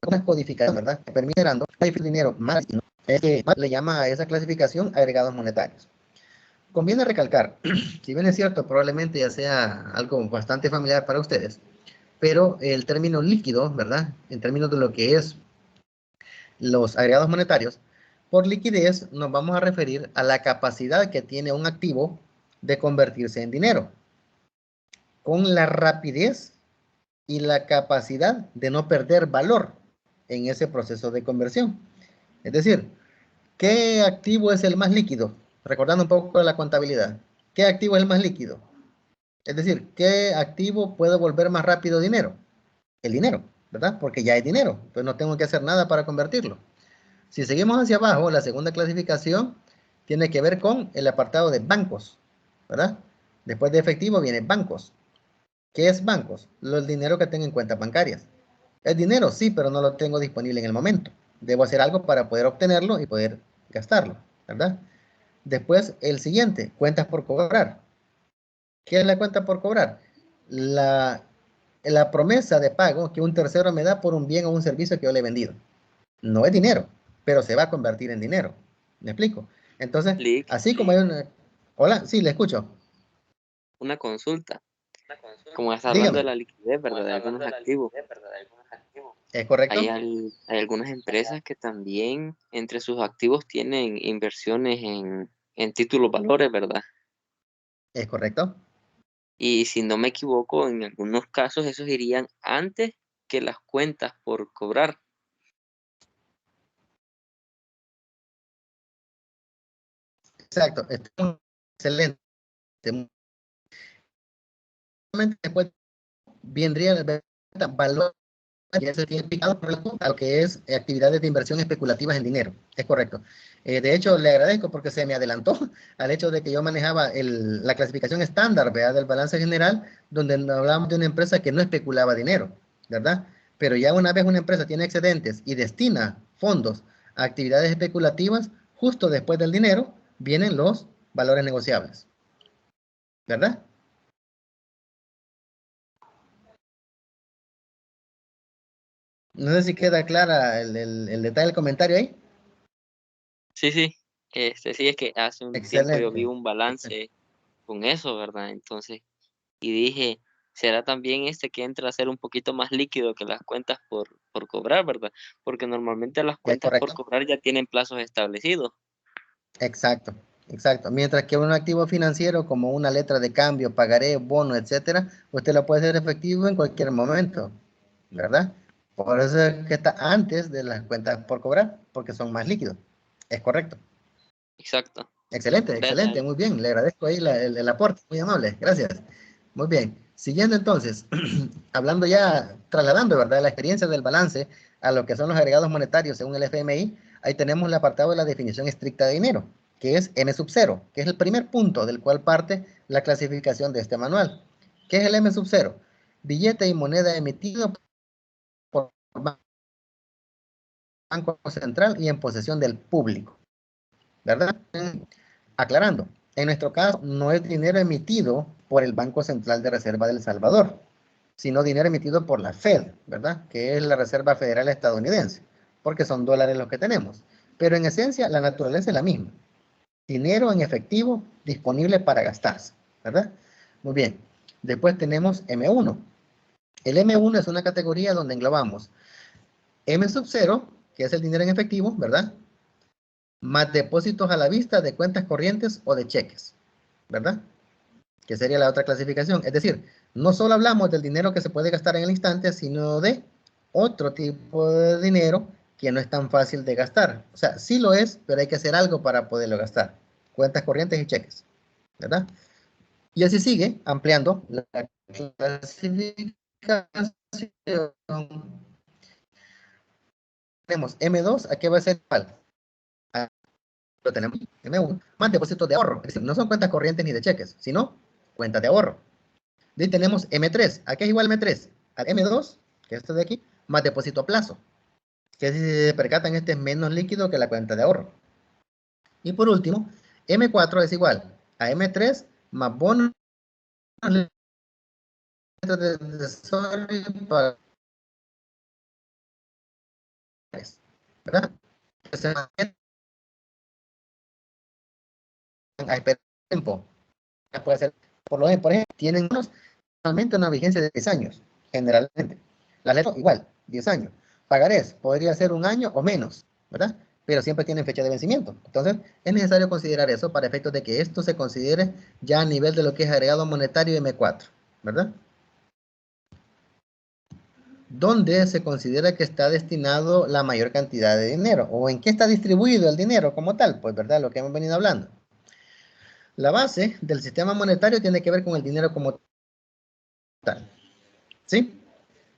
una codificación, ¿verdad?, que permite el dinero más, es que le llama a esa clasificación agregados monetarios. Conviene recalcar, si bien es cierto, probablemente ya sea algo bastante familiar para ustedes, pero el término líquido, ¿verdad?, en términos de lo que es los agregados monetarios, por liquidez nos vamos a referir a la capacidad que tiene un activo de convertirse en dinero, con la rapidez y la capacidad de no perder valor en ese proceso de conversión. Es decir, ¿qué activo es el más líquido? Recordando un poco de la contabilidad. ¿Qué activo es el más líquido? Es decir, ¿qué activo puede volver más rápido dinero? El dinero, ¿verdad? Porque ya es dinero, entonces no tengo que hacer nada para convertirlo. Si seguimos hacia abajo, la segunda clasificación tiene que ver con el apartado de bancos, ¿verdad? Después de efectivo viene bancos. ¿Qué es bancos? El dinero que tengo en cuentas bancarias. ¿Es dinero? Sí, pero no lo tengo disponible en el momento. Debo hacer algo para poder obtenerlo y poder gastarlo, ¿verdad? Después, el siguiente, cuentas por cobrar. ¿Qué es la cuenta por cobrar? La promesa de pago que un tercero me da por un bien o un servicio que yo le he vendido. No es dinero, pero se va a convertir en dinero. ¿Me explico? Entonces, así como hay una... Hola, sí, le escucho. Una consulta. Como está hablando de Dígame. la liquidez, ¿verdad? De algunos activos. ¿Es correcto? Hay algunas empresas que también entre sus activos tienen inversiones en títulos valores, ¿verdad? ¿Es correcto? Y si no me equivoco, en algunos casos esos irían antes que las cuentas por cobrar. Exacto. Excelente. Después vendría el valor que se tiene picado por a lo que es actividades de inversión especulativas en dinero. Es correcto. De hecho, le agradezco porque se me adelantó al hecho de que yo manejaba la clasificación estándar, ¿verdad? Del balance general, donde hablábamos de una empresa que no especulaba dinero, ¿verdad? Pero ya una vez una empresa tiene excedentes y destina fondos a actividades especulativas, justo después del dinero vienen los valores negociables, ¿verdad? No sé si queda clara el detalle del comentario ahí. Sí, sí. Sí, es que hace un tiempo yo vi Excelente. un balance con eso, ¿verdad? Entonces, y dije, ¿será también este que entra a ser un poquito más líquido que las cuentas por cobrar, ¿verdad? Porque normalmente las Es cuentas por correcto. cobrar ya tienen plazos establecidos. Exacto, exacto. Mientras que un activo financiero como una letra de cambio, pagaré, bono, etcétera, usted lo puede hacer efectivo en cualquier momento, ¿verdad? Por eso es que está antes de las cuentas por cobrar, porque son más líquidos. Es correcto. Exacto. Excelente, excelente, Gracias. muy bien. Le agradezco ahí el aporte, muy amable. Gracias. Muy bien. Siguiendo entonces, hablando ya, trasladando, ¿verdad? La experiencia del balance a lo que son los agregados monetarios según el FMI, ahí tenemos el apartado de la definición estricta de dinero, que es M sub 0, que es el primer punto del cual parte la clasificación de este manual. ¿Qué es el M sub 0? Billete y moneda emitido por Banco Central y en posesión del público, ¿verdad? Aclarando, en nuestro caso no es dinero emitido por el Banco Central de Reserva del Salvador, sino dinero emitido por la Fed, ¿verdad? Que es la Reserva Federal Estadounidense, porque son dólares los que tenemos. Pero en esencia la naturaleza es la misma. Dinero en efectivo disponible para gastarse, ¿verdad? Muy bien. Después tenemos M1. El M1 es una categoría donde englobamos M sub 0, que es el dinero en efectivo, ¿verdad? Más depósitos a la vista de cuentas corrientes o de cheques, ¿verdad? Que sería la otra clasificación. Es decir, no solo hablamos del dinero que se puede gastar en el instante, sino de otro tipo de dinero que no es tan fácil de gastar. O sea, sí lo es, pero hay que hacer algo para poderlo gastar. Cuentas corrientes y cheques, ¿verdad? Y así sigue ampliando la clasificación. Tenemos M2, ¿a qué va a ser igual? Lo tenemos M1, más depósitos de ahorro. Es decir, no son cuentas corrientes ni de cheques, sino cuentas de ahorro. De ahí tenemos M3. ¿A qué es igual M3? Al M2, que es esto de aquí, más depósito a plazo. Que si se percatan, este es menos líquido que la cuenta de ahorro. Y por último, M4 es igual a M3 más bonos de tesorería para, ¿verdad? Que se mantienen a tiempo. Puede ser, por ejemplo, tienen normalmente una vigencia de 10 años, generalmente. Las letras igual, 10 años. Pagarés podría ser un año o menos, ¿verdad? Pero siempre tienen fecha de vencimiento. Entonces, es necesario considerar eso para efectos de que esto se considere ya a nivel de lo que es agregado monetario M4, ¿verdad? Donde se considera que está destinado la mayor cantidad de dinero, o en qué está distribuido el dinero como tal, pues, ¿verdad? Lo que hemos venido hablando. La base del sistema monetario tiene que ver con el dinero como tal, ¿sí?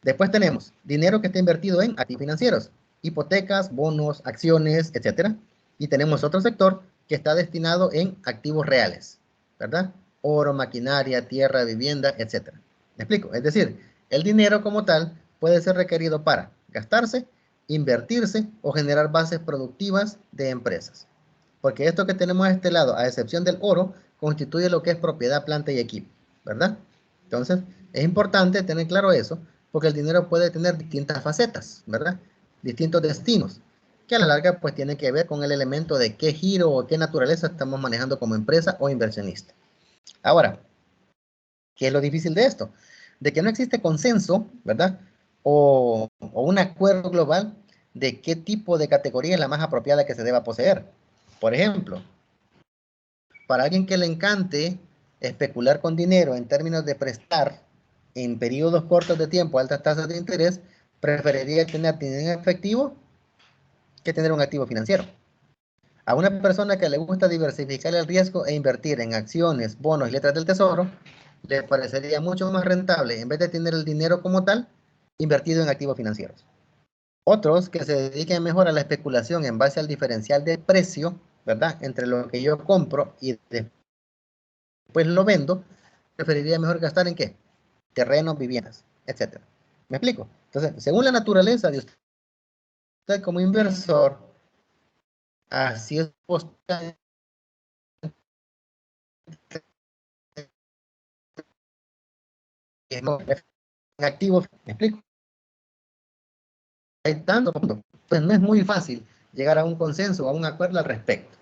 Después tenemos dinero que está invertido en activos financieros, hipotecas, bonos, acciones, etcétera. Y tenemos otro sector que está destinado en activos reales, ¿verdad? Oro, maquinaria, tierra, vivienda, etcétera. ¿Me explico? Es decir, el dinero como tal puede ser requerido para gastarse, invertirse o generar bases productivas de empresas. Porque esto que tenemos a este lado, a excepción del oro, constituye lo que es propiedad, planta y equipo, ¿verdad? Entonces, es importante tener claro eso, porque el dinero puede tener distintas facetas, ¿verdad? Distintos destinos, que a la larga pues tiene que ver con el elemento de qué giro o qué naturaleza estamos manejando como empresa o inversionista. Ahora, ¿Qué es lo difícil de esto? De que no existe consenso, ¿verdad? O un acuerdo global de qué tipo de categoría es la más apropiada que se deba poseer. Por ejemplo, para alguien que le encante especular con dinero en términos de prestar en periodos cortos de tiempo altas tasas de interés, preferiría tener dinero en efectivo que tener un activo financiero. A una persona que le gusta diversificar el riesgo e invertir en acciones, bonos y letras del tesoro, le parecería mucho más rentable, en vez de tener el dinero como tal, invertido en activos financieros. Otros que se dediquen mejor a la especulación en base al diferencial de precio, ¿verdad? Entre lo que yo compro y después lo vendo, preferiría mejor gastar en qué? Terrenos, viviendas, etcétera. ¿Me explico? Entonces, según la naturaleza de usted como inversor, así es en activos, ¿me explico? Hay tanto, pues no es muy fácil llegar a un consenso o a un acuerdo al respecto.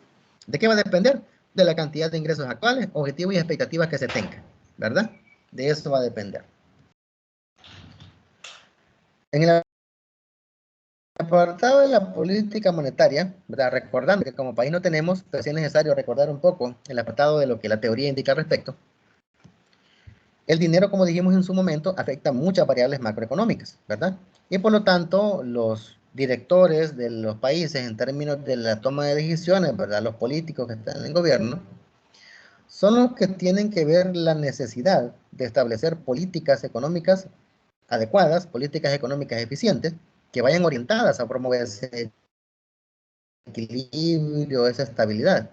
¿De qué va a depender? De la cantidad de ingresos actuales, objetivos y expectativas que se tengan, ¿verdad? De eso va a depender. En el apartado de la política monetaria, ¿verdad? Recordando que como país no tenemos, pero sí es necesario recordar un poco el apartado de lo que la teoría indica al respecto. El dinero, como dijimos en su momento, afecta muchas variables macroeconómicas, ¿verdad? Y por lo tanto, los directores de los países en términos de la toma de decisiones, ¿verdad? Los políticos que están en el gobierno, son los que tienen que ver la necesidad de establecer políticas económicas adecuadas, políticas económicas eficientes, que vayan orientadas a promover ese equilibrio, esa estabilidad.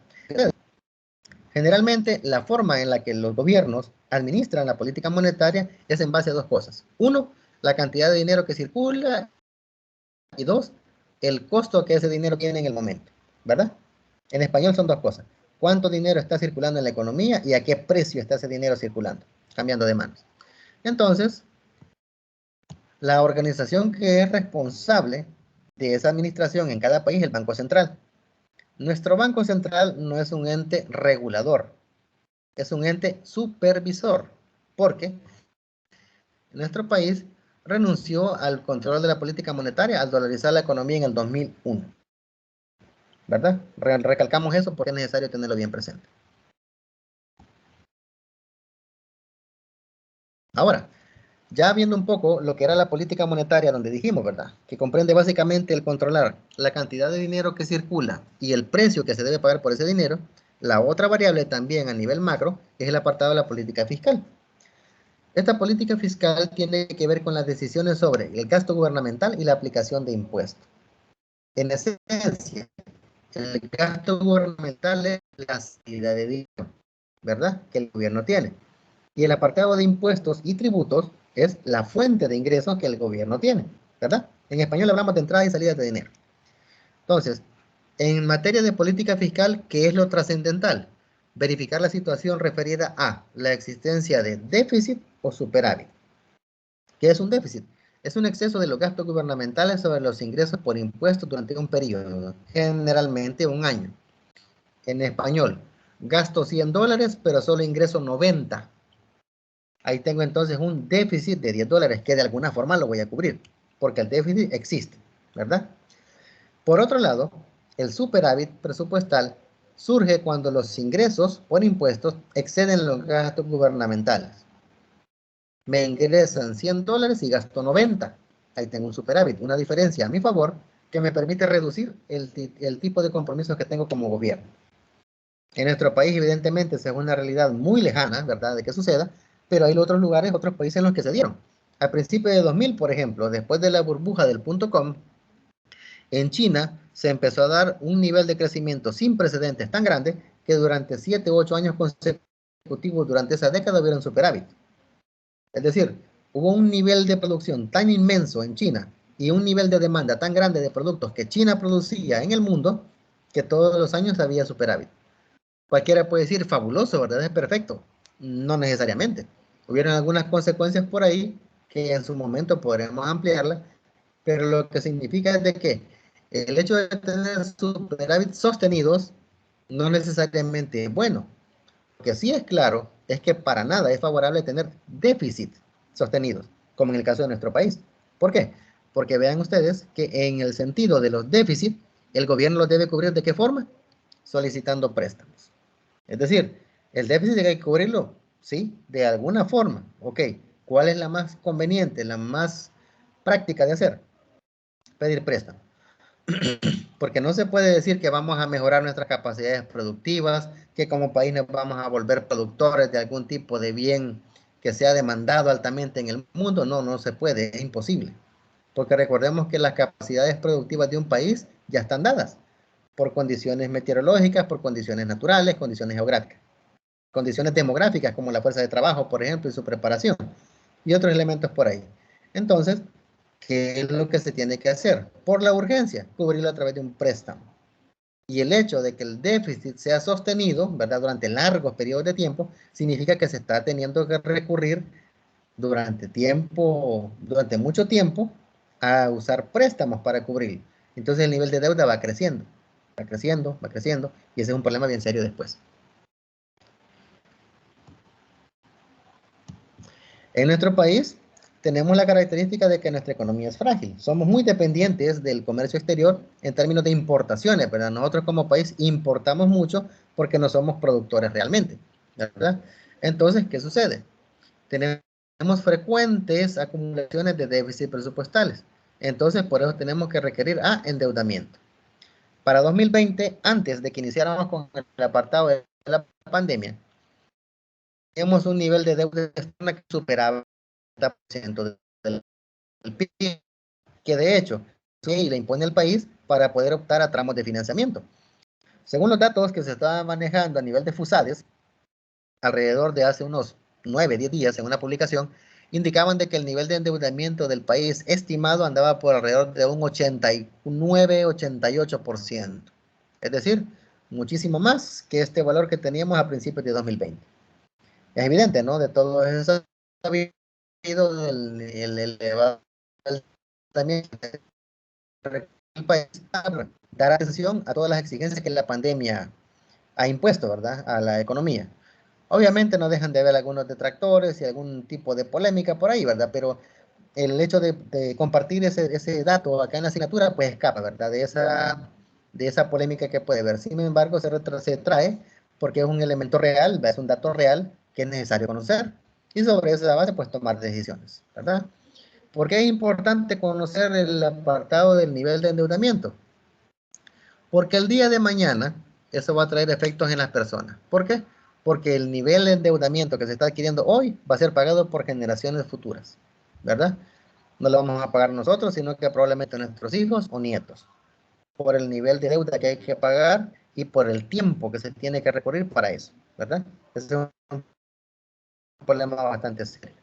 Generalmente, la forma en la que los gobiernos administran la política monetaria es en base a dos cosas. Uno, la cantidad de dinero que circula y dos, el costo que ese dinero tiene en el momento, ¿verdad? En español son dos cosas. ¿Cuánto dinero está circulando en la economía y a qué precio está ese dinero circulando? Cambiando de manos. Entonces, la organización que es responsable de esa administración en cada país es el Banco Central. Nuestro Banco Central no es un ente regulador, es un ente supervisor, porque nuestro país renunció al control de la política monetaria al dolarizar la economía en el 2001, ¿verdad? Recalcamos eso porque es necesario tenerlo bien presente. Ahora, ya viendo un poco lo que era la política monetaria, donde dijimos, ¿verdad? Que comprende básicamente el controlar la cantidad de dinero que circula y el precio que se debe pagar por ese dinero, la otra variable también a nivel macro es el apartado de la política fiscal. Esta política fiscal tiene que ver con las decisiones sobre el gasto gubernamental y la aplicación de impuestos. En esencia, el gasto gubernamental es la salida de dinero, ¿verdad? Que el gobierno tiene. Y el apartado de impuestos y tributos es la fuente de ingresos que el gobierno tiene, ¿verdad? En español hablamos de entrada y salida de dinero. Entonces, en materia de política fiscal, ¿qué es lo trascendental? Verificar la situación referida a la existencia de déficit o superávit. ¿Qué es un déficit? Es un exceso de los gastos gubernamentales sobre los ingresos por impuestos durante un periodo, generalmente un año. En español, gasto $100, pero solo ingreso 90. Ahí tengo entonces un déficit de $10 que de alguna forma lo voy a cubrir, porque el déficit existe, ¿verdad? Por otro lado, el superávit presupuestal surge cuando los ingresos por impuestos exceden los gastos gubernamentales. Me ingresan $100 y gasto 90. Ahí tengo un superávit, una diferencia a mi favor que me permite reducir el tipo de compromisos que tengo como gobierno. En nuestro país, evidentemente, es una realidad muy lejana, ¿verdad?, de que suceda, pero hay otros lugares, otros países en los que se dieron. Al principio de 2000, por ejemplo, después de la burbuja del .com, en China se empezó a dar un nivel de crecimiento sin precedentes tan grande que durante 7 u 8 años consecutivos durante esa década hubieron superávit. Es decir, hubo un nivel de producción tan inmenso en China y un nivel de demanda tan grande de productos que China producía en el mundo que todos los años había superávit. Cualquiera puede decir fabuloso, ¿verdad? Es perfecto. No necesariamente. Hubieron algunas consecuencias por ahí que en su momento podremos ampliarlas, pero lo que significa es de que el hecho de tener superávit sostenidos no necesariamente es bueno, que sí es claro es que para nada es favorable tener déficit sostenidos, como en el caso de nuestro país. ¿Por qué? Porque vean ustedes que en el sentido de los déficits, el gobierno los debe cubrir ¿de qué forma? Solicitando préstamos. Es decir, el déficit hay que cubrirlo, ¿sí? De alguna forma. Ok, ¿cuál es la más conveniente, la más práctica de hacer? Pedir préstamo. Porque no se puede decir que vamos a mejorar nuestras capacidades productivas, que como país nos vamos a volver productores de algún tipo de bien que sea demandado altamente en el mundo. No, no se puede, es imposible. Porque recordemos que las capacidades productivas de un país ya están dadas por condiciones meteorológicas, por condiciones naturales, condiciones geográficas, condiciones demográficas como la fuerza de trabajo, por ejemplo, y su preparación, y otros elementos por ahí. Entonces, ¿qué es lo que se tiene que hacer? Por la urgencia, cubrirlo a través de un préstamo. Y el hecho de que el déficit sea sostenido, ¿verdad? Durante largos periodos de tiempo, significa que se está teniendo que recurrir durante mucho tiempo, a usar préstamos para cubrir. Entonces el nivel de deuda va creciendo, va creciendo, va creciendo, y ese es un problema bien serio después. En nuestro país tenemos la característica de que nuestra economía es frágil. Somos muy dependientes del comercio exterior en términos de importaciones, ¿verdad? Nosotros como país importamos mucho porque no somos productores realmente, ¿verdad? Entonces, ¿qué sucede? Tenemos frecuentes acumulaciones de déficit presupuestales. Entonces, por eso tenemos que requerir endeudamiento. Para 2020, antes de que iniciáramos con el apartado de la pandemia, teníamos un nivel de deuda externa que superaba el 70% del PIB, que de hecho sí le impone al país para poder optar a tramos de financiamiento. Según los datos que se estaban manejando a nivel de FUSADES, alrededor de hace unos 9, 10 días en una publicación, indicaban de que el nivel de endeudamiento del país estimado andaba por alrededor de un 89, 88%. Es decir, muchísimo más que este valor que teníamos a principios de 2020. Es evidente, ¿no? De todo eso ha habido el elevado también el país dar atención a todas las exigencias que la pandemia ha impuesto, ¿verdad? A la economía. Obviamente no dejan de haber algunos detractores y algún tipo de polémica por ahí, ¿verdad? Pero el hecho de compartir ese dato acá en la asignatura, pues escapa, ¿verdad? De esa polémica que puede haber. Sin embargo, se trae porque es un elemento real, es un dato real que es necesario conocer. Y sobre esa base, pues tomar decisiones, ¿verdad? ¿Por qué es importante conocer el apartado del nivel de endeudamiento? Porque el día de mañana eso va a traer efectos en las personas. ¿Por qué? Porque el nivel de endeudamiento que se está adquiriendo hoy va a ser pagado por generaciones futuras, ¿verdad? No lo vamos a pagar nosotros, sino que probablemente nuestros hijos o nietos, por el nivel de deuda que hay que pagar y por el tiempo que se tiene que recurrir para eso, ¿verdad? Ese es un problema bastante serio.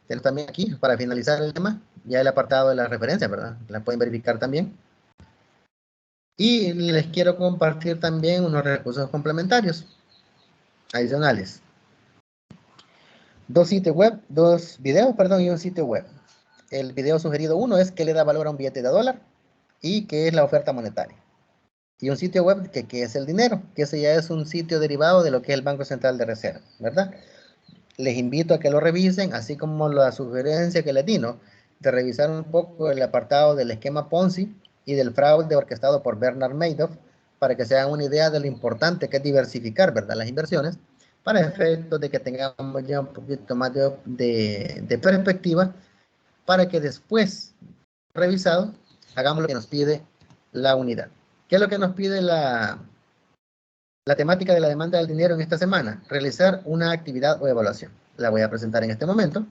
Tenemos también aquí, para finalizar el tema, ya el apartado de las referencias, ¿verdad? La pueden verificar también. Y les quiero compartir también unos recursos complementarios adicionales. Dos videos, perdón, y un sitio web. El video sugerido uno es qué le da valor a un billete de dólar y qué es la oferta monetaria. Y un sitio web que es el dinero, que ese ya es un sitio derivado de lo que es el Banco Central de Reserva, ¿verdad? Les invito a que lo revisen, así como la sugerencia que les di, ¿no? De revisar un poco el apartado del esquema Ponzi y del fraude orquestado por Bernard Madoff, para que se hagan una idea de lo importante que es diversificar, ¿verdad? Las inversiones, para efectos de que tengamos ya un poquito más de perspectiva, para que después, revisado, hagamos lo que nos pide la unidad. ¿Qué es lo que nos pide la temática de la demanda del dinero en esta semana? Realizar una actividad o evaluación. La voy a presentar en este momento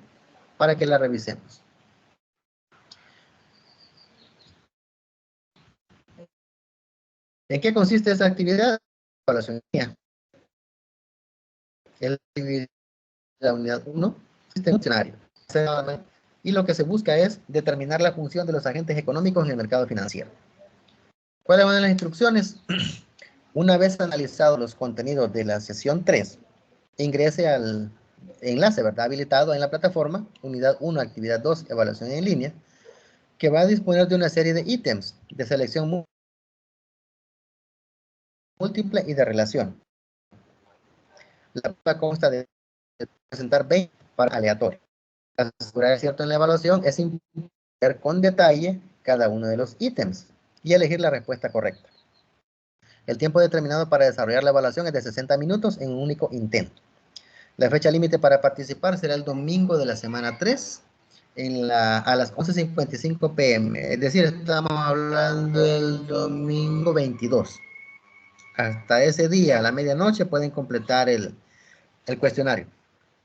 para que la revisemos. ¿En qué consiste esa actividad? Evaluación. Es la unidad 1, sistema funcionario. Y lo que se busca es determinar la función de los agentes económicos en el mercado financiero. ¿Cuáles van las instrucciones? Una vez analizados los contenidos de la sesión 3, ingrese al enlace, ¿verdad? Habilitado en la plataforma, unidad 1, actividad 2, evaluación en línea, que va a disponer de una serie de ítems de selección múltiple y de relación. La prueba consta de presentar 20 para aleatorio. Para asegurar cierto en la evaluación es importante ver con detalle cada uno de los ítems y elegir la respuesta correcta. El tiempo determinado para desarrollar la evaluación es de 60 minutos en un único intento. La fecha límite para participar será el domingo de la semana 3 a las 11:55 p.m. Es decir, estamos hablando del domingo 22. Hasta ese día, a la medianoche, pueden completar el cuestionario.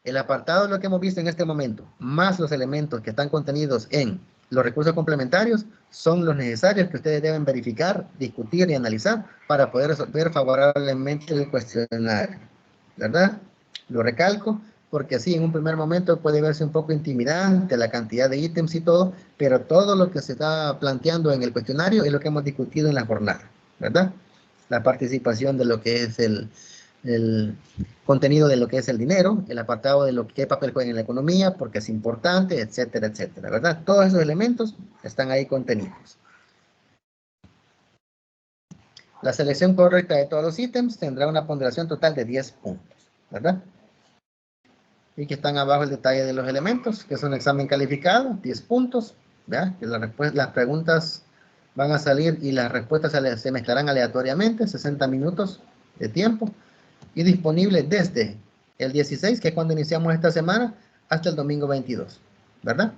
El apartado de lo que hemos visto en este momento, más los elementos que están contenidos en los recursos complementarios, son los necesarios que ustedes deben verificar, discutir y analizar para poder resolver favorablemente el cuestionario, ¿verdad? Lo recalco porque sí, en un primer momento puede verse un poco intimidante la cantidad de ítems y todo, pero todo lo que se está planteando en el cuestionario es lo que hemos discutido en la jornada, ¿verdad? La participación de lo que es el contenido de lo que es el dinero, el apartado de lo que qué papel juega en la economía, porque es importante, etcétera, etcétera, ¿verdad? Todos esos elementos están ahí contenidos. La selección correcta de todos los ítems tendrá una ponderación total de 10 puntos, ¿verdad? Y que están abajo el detalle de los elementos, que es un examen calificado, 10 puntos, ¿verdad? Que las preguntas van a salir y las respuestas se mezclarán aleatoriamente, 60 minutos de tiempo, y disponible desde el 16, que es cuando iniciamos esta semana, hasta el domingo 22, ¿verdad?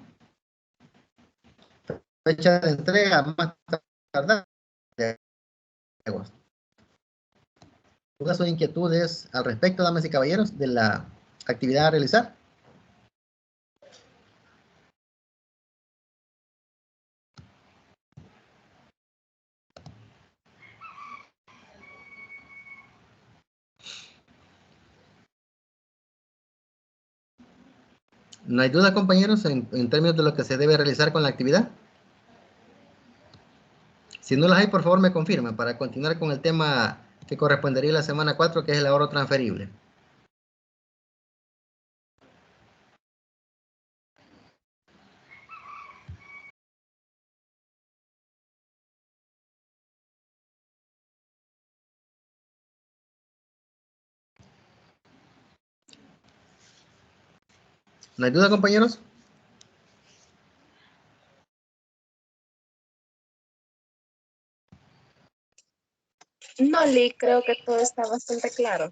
Fecha de entrega más tardar de agosto. ¿Dudas o inquietudes al respecto, damas y caballeros, de la actividad a realizar? ¿No hay duda, compañeros, en términos de lo que se debe realizar con la actividad? Si no las hay, por favor me confirman para continuar con el tema que correspondería a la semana 4, que es el ahorro transferible. ¿No hay duda, compañeros? No, Lee, creo que todo está bastante claro.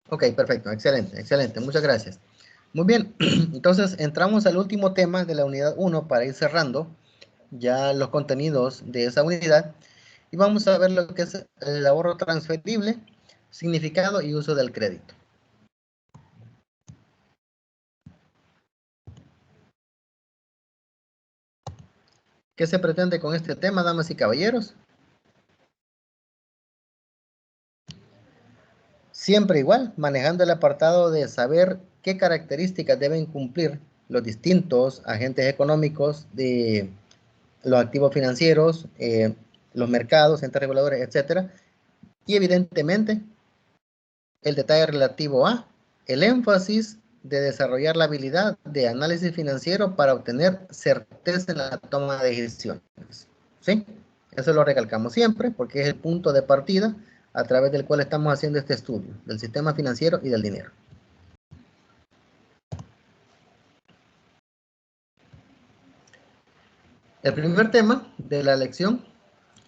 Ok, perfecto, excelente, excelente, muchas gracias. Muy bien, entonces entramos al último tema de la unidad 1 para ir cerrando ya los contenidos de esa unidad y vamos a ver lo que es el ahorro transferible, significado y uso del crédito. ¿Qué se pretende con este tema, damas y caballeros? Siempre igual, manejando el apartado de saber qué características deben cumplir los distintos agentes económicos de los activos financieros, los mercados, entes reguladores, etcétera. Y evidentemente, el detalle relativo a el énfasis de desarrollar la habilidad de análisis financiero para obtener certeza en la toma de decisiones. ¿Sí? Eso lo recalcamos siempre porque es el punto de partida a través del cual estamos haciendo este estudio del sistema financiero y del dinero. El primer tema de la lección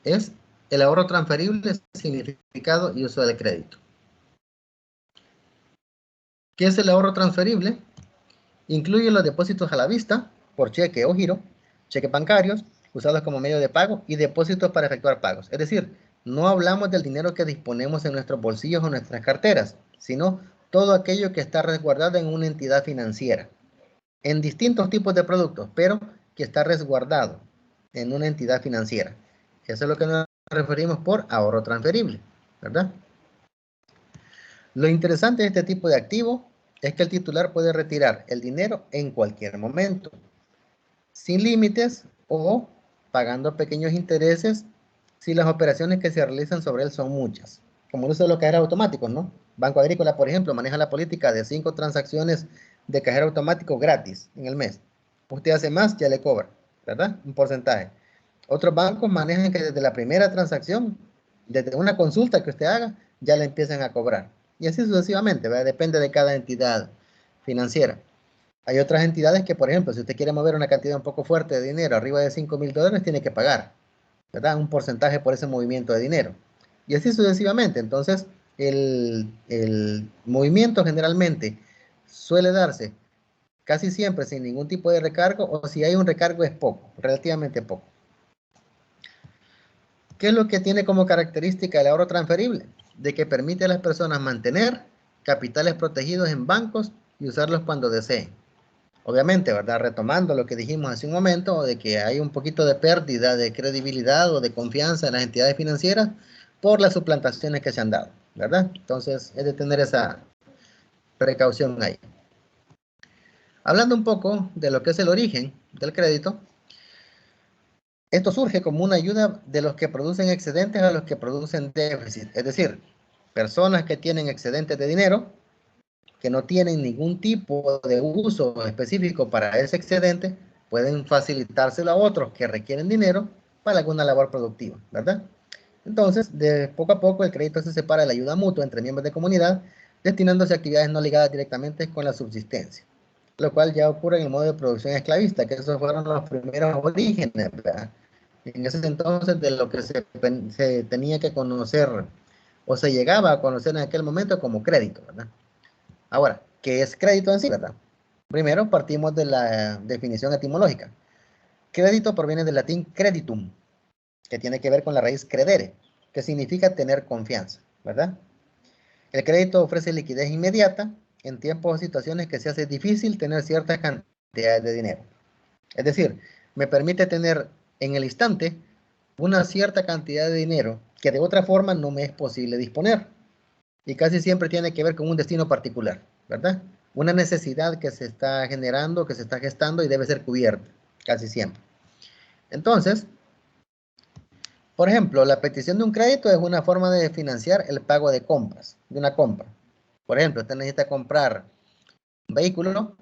es el ahorro transferible, significado y uso del crédito. ¿Qué es el ahorro transferible? Incluye los depósitos a la vista, por cheque o giro, cheques bancarios, usados como medio de pago y depósitos para efectuar pagos. Es decir, no hablamos del dinero que disponemos en nuestros bolsillos o nuestras carteras, sino todo aquello que está resguardado en una entidad financiera, en distintos tipos de productos, pero que está resguardado en una entidad financiera. Eso es lo que nos referimos por ahorro transferible, ¿verdad? Lo interesante de este tipo de activo es que el titular puede retirar el dinero en cualquier momento, sin límites o pagando pequeños intereses si las operaciones que se realizan sobre él son muchas. Como el uso de los cajeros automáticos, ¿no? Banco Agrícola, por ejemplo, maneja la política de 5 transacciones de cajero automático gratis en el mes. Usted hace más, ya le cobra, ¿verdad? Un porcentaje. Otros bancos manejan que desde la primera transacción, desde una consulta que usted haga, ya le empiezan a cobrar. Y así sucesivamente, ¿verdad? Depende de cada entidad financiera. Hay otras entidades que, por ejemplo, si usted quiere mover una cantidad un poco fuerte de dinero, arriba de $5,000, tiene que pagar, ¿verdad? Un porcentaje por ese movimiento de dinero. Y así sucesivamente. Entonces, el movimiento generalmente suele darse casi siempre sin ningún tipo de recargo, o si hay un recargo es poco, relativamente poco. ¿Qué es lo que tiene como característica el ahorro transferible? De que permite a las personas mantener capitales protegidos en bancos y usarlos cuando deseen. Obviamente, ¿verdad? Retomando lo que dijimos hace un momento, de que hay un poquito de pérdida de credibilidad o de confianza en las entidades financieras por las suplantaciones que se han dado, ¿verdad? Entonces, es de tener esa precaución ahí. Hablando un poco de lo que es el origen del crédito, esto surge como una ayuda de los que producen excedentes a los que producen déficit. Es decir, personas que tienen excedentes de dinero, que no tienen ningún tipo de uso específico para ese excedente, pueden facilitárselo a otros que requieren dinero para alguna labor productiva, ¿verdad? Entonces, de poco a poco el crédito se separa de la ayuda mutua entre miembros de comunidad, destinándose a actividades no ligadas directamente con la subsistencia, lo cual ya ocurre en el modo de producción esclavista, que esos fueron los primeros orígenes, ¿verdad? En ese entonces de lo que se tenía que conocer o se llegaba a conocer en aquel momento como crédito, ¿verdad? Ahora, ¿qué es crédito en sí, verdad? Primero partimos de la definición etimológica. Crédito proviene del latín creditum, que tiene que ver con la raíz credere, que significa tener confianza, ¿verdad? El crédito ofrece liquidez inmediata en tiempos o situaciones que se hace difícil tener ciertas cantidades de dinero. Es decir, me permite tener en el instante una cierta cantidad de dinero que de otra forma no me es posible disponer. Y casi siempre tiene que ver con un destino particular, ¿verdad? Una necesidad que se está generando, que se está gestando y debe ser cubierta, casi siempre. Entonces, por ejemplo, la petición de un crédito es una forma de financiar el pago de compras, de una compra. Por ejemplo, usted necesita comprar un vehículo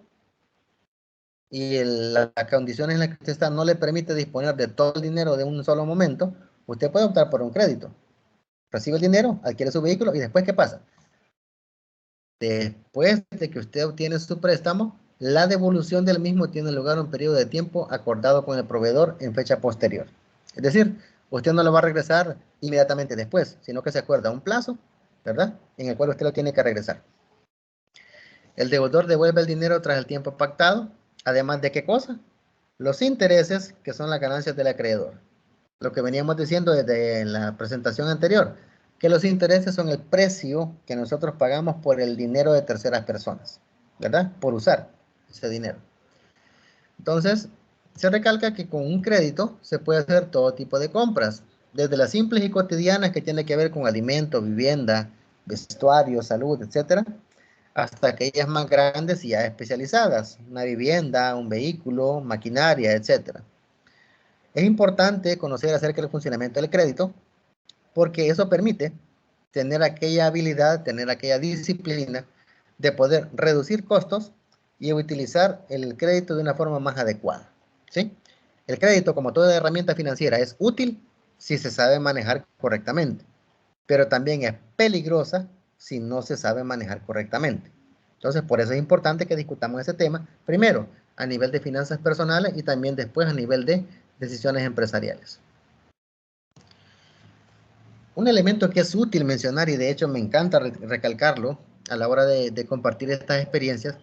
y las condiciones en las que usted está no le permite disponer de todo el dinero de un solo momento, usted puede optar por un crédito. Recibe el dinero, adquiere su vehículo y después, ¿qué pasa? Después de que usted obtiene su préstamo, la devolución del mismo tiene lugar en un periodo de tiempo acordado con el proveedor en fecha posterior. Es decir, usted no lo va a regresar inmediatamente después, sino que se acuerda un plazo, ¿verdad? En el cual usted lo tiene que regresar. El deudor devuelve el dinero tras el tiempo pactado, además de ¿qué cosa? Los intereses, que son las ganancias del acreedor. Lo que veníamos diciendo desde la presentación anterior, que los intereses son el precio que nosotros pagamos por el dinero de terceras personas, ¿verdad? Por usar ese dinero. Entonces, se recalca que con un crédito se puede hacer todo tipo de compras, desde las simples y cotidianas que tienen que ver con alimento, vivienda, vestuario, salud, etcétera, hasta aquellas más grandes y ya especializadas, una vivienda, un vehículo, maquinaria, etcétera. Es importante conocer acerca del funcionamiento del crédito, porque eso permite tener aquella habilidad, tener aquella disciplina de poder reducir costos y utilizar el crédito de una forma más adecuada, ¿sí? El crédito, como toda herramienta financiera, es útil si se sabe manejar correctamente, pero también es peligrosa si no se sabe manejar correctamente. Entonces, por eso es importante que discutamos ese tema, primero a nivel de finanzas personales y también después a nivel de decisiones empresariales. Un elemento que es útil mencionar, y de hecho me encanta recalcarlo a la hora de compartir estas experiencias,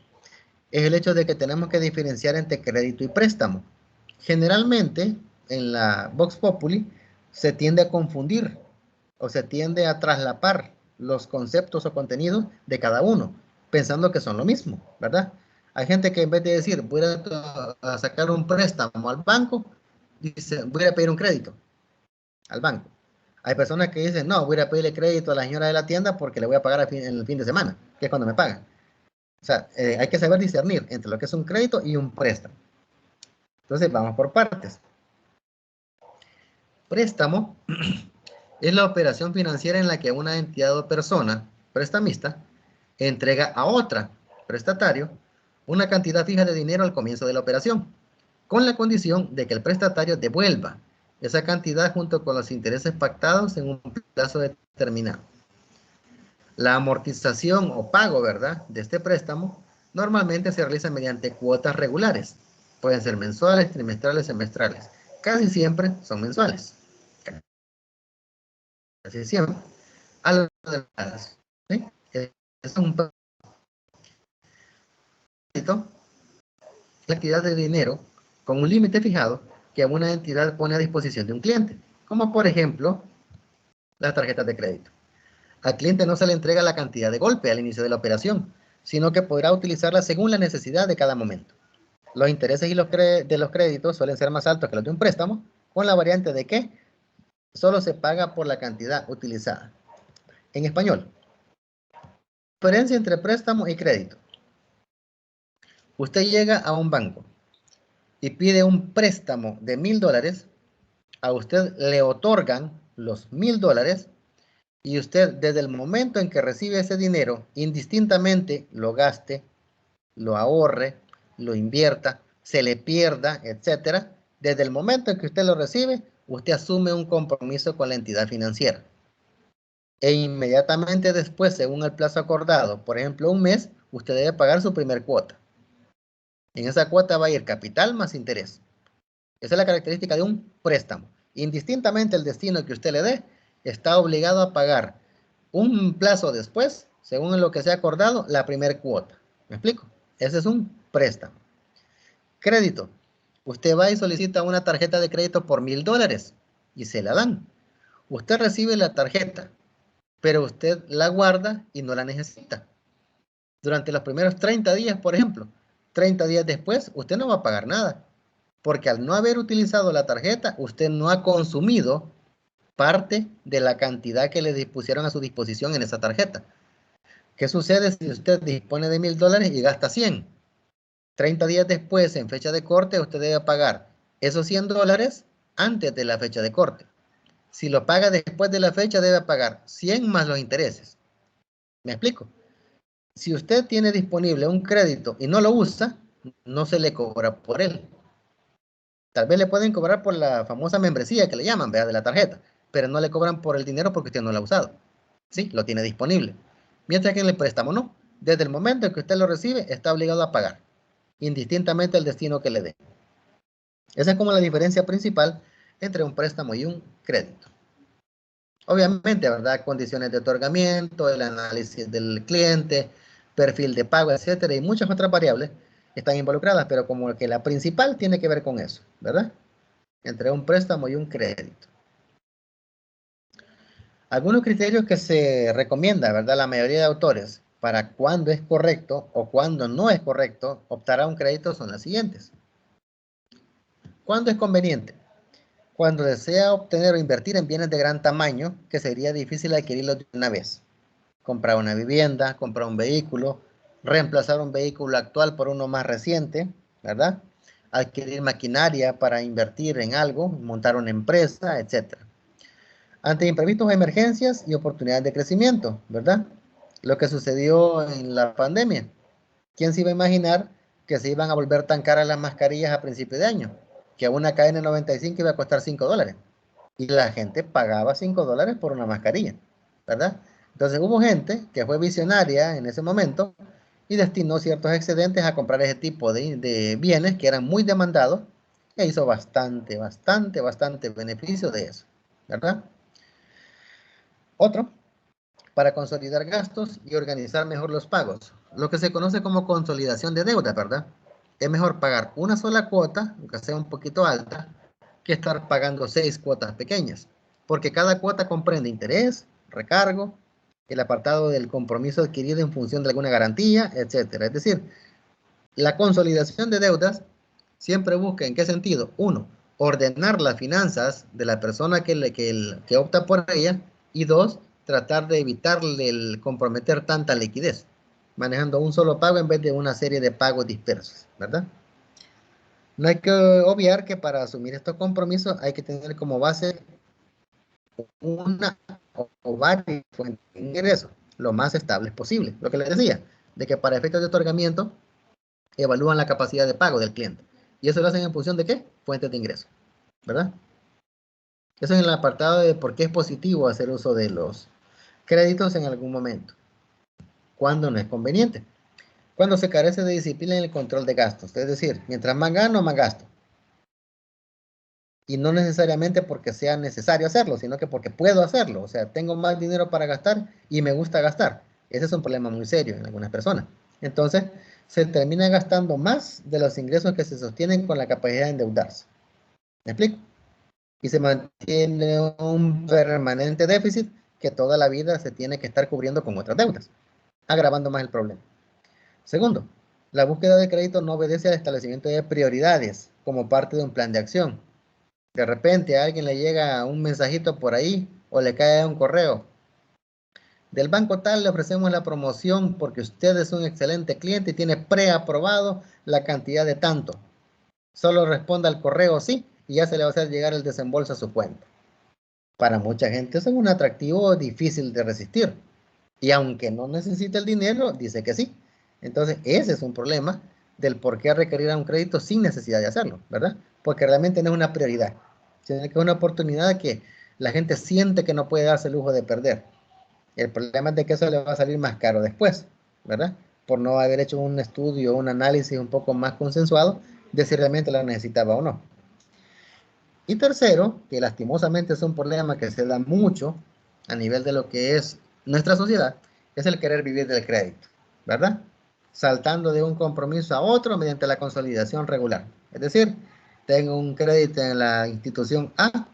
es el hecho de que tenemos que diferenciar entre crédito y préstamo. Generalmente, en la Vox Populi, se tiende a confundir o se tiende a traslapar los conceptos o contenidos de cada uno, pensando que son lo mismo, ¿verdad? Hay gente que en vez de decir, voy a sacar un préstamo al banco, dice, voy a pedir un crédito al banco. Hay personas que dicen, no, voy a pedirle crédito a la señora de la tienda porque le voy a pagar en el fin de semana, que es cuando me pagan. O sea, hay que saber discernir entre lo que es un crédito y un préstamo. Entonces, vamos por partes. Préstamo es la operación financiera en la que una entidad o persona prestamista entrega a otra prestatario una cantidad fija de dinero al comienzo de la operación, con la condición de que el prestatario devuelva esa cantidad junto con los intereses pactados en un plazo determinado. La amortización o pago, ¿verdad?, de este préstamo normalmente se realiza mediante cuotas regulares. Pueden ser mensuales, trimestrales, semestrales. Casi siempre son mensuales. Casi siempre. A lo largo de las, ¿sí? Es un crédito, la actividad de dinero con un límite fijado que una entidad pone a disposición de un cliente, como por ejemplo las tarjetas de crédito. Al cliente no se le entrega la cantidad de golpe al inicio de la operación, sino que podrá utilizarla según la necesidad de cada momento. Los intereses y de los créditos suelen ser más altos que los de un préstamo, con la variante de que solo se paga por la cantidad utilizada. En español, diferencia entre préstamo y crédito. Usted llega a un banco y pide un préstamo de $1000, a usted le otorgan los $1000 y usted desde el momento en que recibe ese dinero, indistintamente lo gaste, lo ahorre, lo invierta, se le pierda, etcétera, desde el momento en que usted lo recibe, usted asume un compromiso con la entidad financiera. E inmediatamente después, según el plazo acordado, por ejemplo, un mes, usted debe pagar su primer cuota. En esa cuota va a ir capital más interés. Esa es la característica de un préstamo. Indistintamente el destino que usted le dé, está obligado a pagar un plazo después, según lo que se ha acordado, la primera cuota. ¿Me explico? Ese es un préstamo. Crédito. Usted va y solicita una tarjeta de crédito por $1000 y se la dan. Usted recibe la tarjeta, pero usted la guarda y no la necesita. Durante los primeros 30 días, por ejemplo, 30 días después, usted no va a pagar nada, porque al no haber utilizado la tarjeta, usted no ha consumido parte de la cantidad que le dispusieron a su disposición en esa tarjeta. ¿Qué sucede si usted dispone de $1000 y gasta 100? 30 días después, en fecha de corte, usted debe pagar esos $100 antes de la fecha de corte. Si lo paga después de la fecha, debe pagar 100 más los intereses. ¿Me explico? Si usted tiene disponible un crédito y no lo usa, no se le cobra por él. Tal vez le pueden cobrar por la famosa membresía que le llaman, ¿verdad?, de la tarjeta, pero no le cobran por el dinero porque usted no lo ha usado. Sí, lo tiene disponible. Mientras que en el préstamo no. Desde el momento en que usted lo recibe, está obligado a pagar, indistintamente el destino que le dé. Esa es como la diferencia principal entre un préstamo y un crédito. Obviamente, ¿verdad?, condiciones de otorgamiento, el análisis del cliente, perfil de pago, etcétera, y muchas otras variables están involucradas, pero como que la principal tiene que ver con eso, ¿verdad?, entre un préstamo y un crédito. Algunos criterios que se recomienda, ¿verdad?, la mayoría de autores para cuándo es correcto o cuándo no es correcto optar a un crédito son las siguientes. ¿Cuándo es conveniente? Cuando desea obtener o invertir en bienes de gran tamaño que sería difícil adquirirlos de una vez. Comprar una vivienda, comprar un vehículo, reemplazar un vehículo actual por uno más reciente, ¿verdad?, adquirir maquinaria para invertir en algo, montar una empresa, etc. Ante imprevistos o emergencias y oportunidades de crecimiento, ¿verdad? Lo que sucedió en la pandemia. ¿Quién se iba a imaginar que se iban a volver tan caras las mascarillas a principio de año? Que una KN95 iba a costar $5. Y la gente pagaba $5 por una mascarilla, ¿verdad? Entonces hubo gente que fue visionaria en ese momento y destinó ciertos excedentes a comprar ese tipo de bienes que eran muy demandados e hizo bastante beneficio de eso, ¿verdad? Otro, para consolidar gastos y organizar mejor los pagos, lo que se conoce como consolidación de deuda, ¿verdad? Es mejor pagar una sola cuota, aunque sea un poquito alta, que estar pagando 6 cuotas pequeñas, porque cada cuota comprende interés, recargo, el apartado del compromiso adquirido en función de alguna garantía, etcétera. Es decir, la consolidación de deudas siempre busca, ¿en qué sentido? Uno, ordenar las finanzas de la persona que opta por ella, y dos, tratar de evitarle el comprometer tanta liquidez, manejando un solo pago en vez de una serie de pagos dispersos, ¿verdad? No hay que obviar que para asumir estos compromisos hay que tener como base una o varias fuentes de ingresos lo más estables posible. Lo que les decía, de que para efectos de otorgamiento evalúan la capacidad de pago del cliente. Y eso lo hacen en función de ¿qué? Fuentes de ingreso, ¿verdad? Eso es en el apartado de por qué es positivo hacer uso de los créditos en algún momento. cuando no es conveniente. Cuando se carece de disciplina en el control de gastos. Es decir, mientras más gano, más gasto. Y no necesariamente porque sea necesario hacerlo, sino que porque puedo hacerlo. O sea, tengo más dinero para gastar y me gusta gastar. Ese es un problema muy serio en algunas personas. Entonces, se termina gastando más de los ingresos que se sostienen con la capacidad de endeudarse. ¿Me explico? Y se mantiene un permanente déficit que toda la vida se tiene que estar cubriendo con otras deudas, agravando más el problema. Segundo, la búsqueda de crédito no obedece al establecimiento de prioridades como parte de un plan de acción. De repente a alguien le llega un mensajito por ahí o le cae un correo. Del banco tal le ofrecemos la promoción porque usted es un excelente cliente y tiene preaprobado la cantidad de tanto. Solo responda al correo sí y ya se le va a hacer llegar el desembolso a su cuenta. Para mucha gente eso es un atractivo difícil de resistir. Y aunque no necesite el dinero, dice que sí. Entonces ese es un problema del por qué requerir a un crédito sin necesidad de hacerlo, ¿verdad? Porque realmente no es una prioridad, sino que es una oportunidad que la gente siente que no puede darse el lujo de perder. El problema es de que eso le va a salir más caro después, ¿verdad? Por no haber hecho un estudio, un análisis un poco más consensuado de si realmente la necesitaba o no. Y tercero, que lastimosamente es un problema que se da mucho a nivel de lo que es nuestra sociedad, es el querer vivir del crédito, ¿verdad? Saltando de un compromiso a otro mediante la consolidación regular. Es decir, tengo un crédito en la institución A,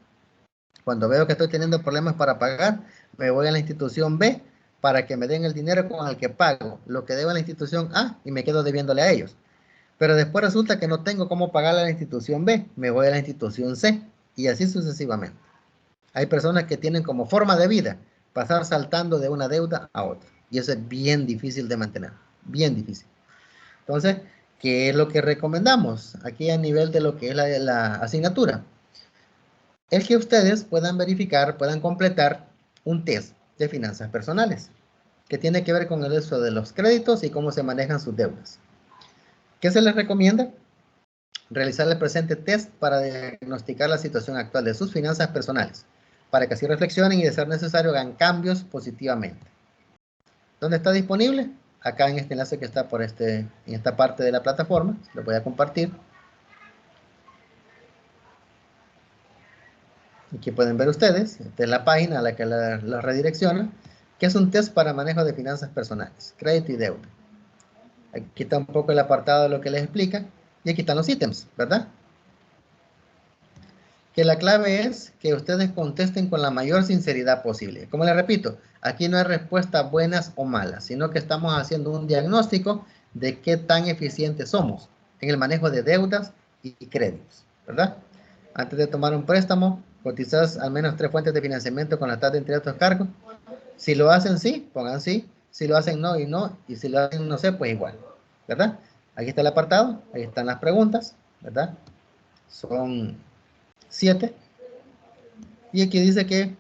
cuando veo que estoy teniendo problemas para pagar, me voy a la institución B para que me den el dinero con el que pago lo que debo a la institución A y me quedo debiéndole a ellos. Pero después resulta que no tengo cómo pagarle a la institución B, me voy a la institución C y así sucesivamente. Hay personas que tienen como forma de vida pasar saltando de una deuda a otra y eso es bien difícil de mantener, bien difícil. Entonces, ¿qué es lo que recomendamos aquí a nivel de lo que es la asignatura? Es que ustedes puedan verificar, puedan completar un test de finanzas personales que tiene que ver con el uso de los créditos y cómo se manejan sus deudas. ¿Qué se les recomienda? Realizar el presente test para diagnosticar la situación actual de sus finanzas personales, para que así reflexionen y de ser necesario hagan cambios positivamente. ¿Dónde está disponible? Acá en este enlace que está en esta parte de la plataforma, lo voy a compartir. Aquí pueden ver ustedes, esta es la página a la que la redirecciona, que es un test para manejo de finanzas personales, crédito y deuda. Aquí está un poco el apartado de lo que les explica, y aquí están los ítems, ¿verdad? Que la clave es que ustedes contesten con la mayor sinceridad posible. Como les repito, aquí no hay respuestas buenas o malas, sino que estamos haciendo un diagnóstico de qué tan eficientes somos en el manejo de deudas y créditos, ¿verdad? Antes de tomar un préstamo, cotizas al menos 3 fuentes de financiamiento con la tasa de entre otros cargos. Si lo hacen sí, pongan sí. Si lo hacen no y no. Y si lo hacen no sé, pues igual, ¿verdad? Aquí está el apartado, ahí están las preguntas, ¿verdad? Son 7. Y aquí dice que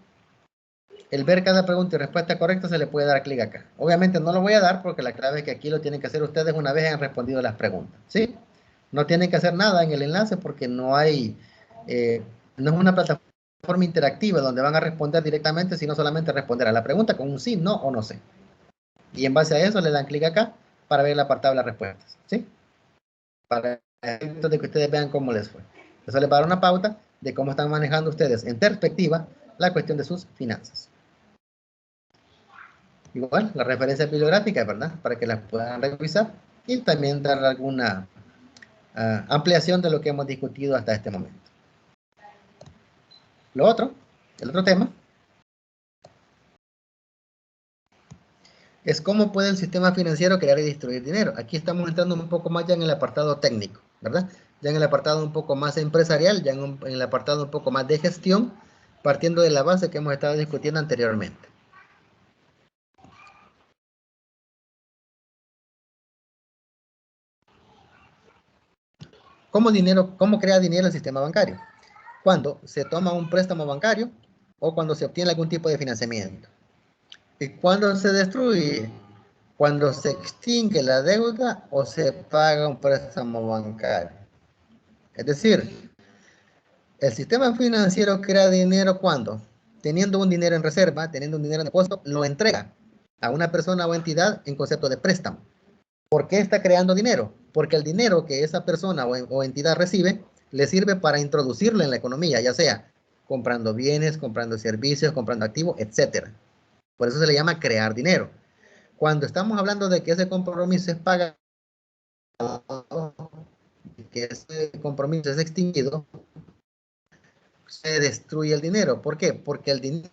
el ver cada pregunta y respuesta correcta se le puede dar clic acá. Obviamente no lo voy a dar porque la clave es que aquí lo tienen que hacer ustedes una vez han respondido las preguntas, ¿sí? No tienen que hacer nada en el enlace porque no hay, no es una plataforma interactiva donde van a responder directamente, sino solamente responder a la pregunta con un sí, no o no sé. Y en base a eso le dan clic acá para ver el apartado de las respuestas, ¿sí? Para de que ustedes vean cómo les fue. Eso les va a dar una pauta de cómo están manejando ustedes en perspectiva la cuestión de sus finanzas. Igual, la referencia bibliográfica, ¿verdad? Para que las puedan revisar y también dar alguna ampliación de lo que hemos discutido hasta este momento. El otro tema, es cómo puede el sistema financiero crear y distribuir dinero. Aquí estamos entrando un poco más ya en el apartado técnico, ¿verdad? Ya en el apartado un poco más empresarial, ya en el apartado un poco más de gestión, partiendo de la base que hemos estado discutiendo anteriormente. ¿Cómo crea dinero el sistema bancario? Cuando se toma un préstamo bancario o cuando se obtiene algún tipo de financiamiento. ¿Y cuando se destruye? Cuando se extingue la deuda o se paga un préstamo bancario. Es decir, el sistema financiero crea dinero cuando, teniendo un dinero en reserva, teniendo un dinero en depósito, lo entrega a una persona o entidad en concepto de préstamo. ¿Por qué está creando dinero? Porque el dinero que esa persona o entidad recibe le sirve para introducirlo en la economía, ya sea comprando bienes, comprando servicios, comprando activos, etc. Por eso se le llama crear dinero. Cuando estamos hablando de que ese compromiso es pagado, que ese compromiso es extinguido, se destruye el dinero. ¿Por qué? Porque el dinero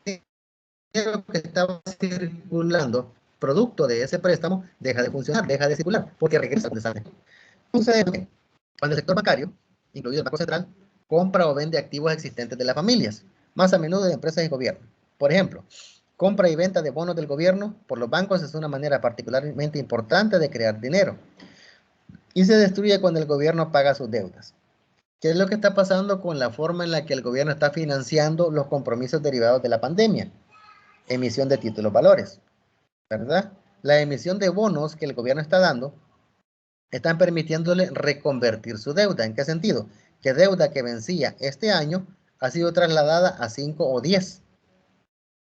que estaba circulando, producto de ese préstamo, deja de funcionar, deja de circular, porque regresa donde sale. Entonces, cuando el sector bancario, incluido el Banco Central, compra o vende activos existentes de las familias, más a menudo de empresas y gobierno. Por ejemplo, compra y venta de bonos del gobierno por los bancos es una manera particularmente importante de crear dinero. Y se destruye cuando el gobierno paga sus deudas. ¿Qué es lo que está pasando con la forma en la que el gobierno está financiando los compromisos derivados de la pandemia? Emisión de títulos valores, ¿verdad? La emisión de bonos que el gobierno está dando están permitiéndole reconvertir su deuda. ¿En qué sentido? Que deuda que vencía este año ha sido trasladada a 5 o 10.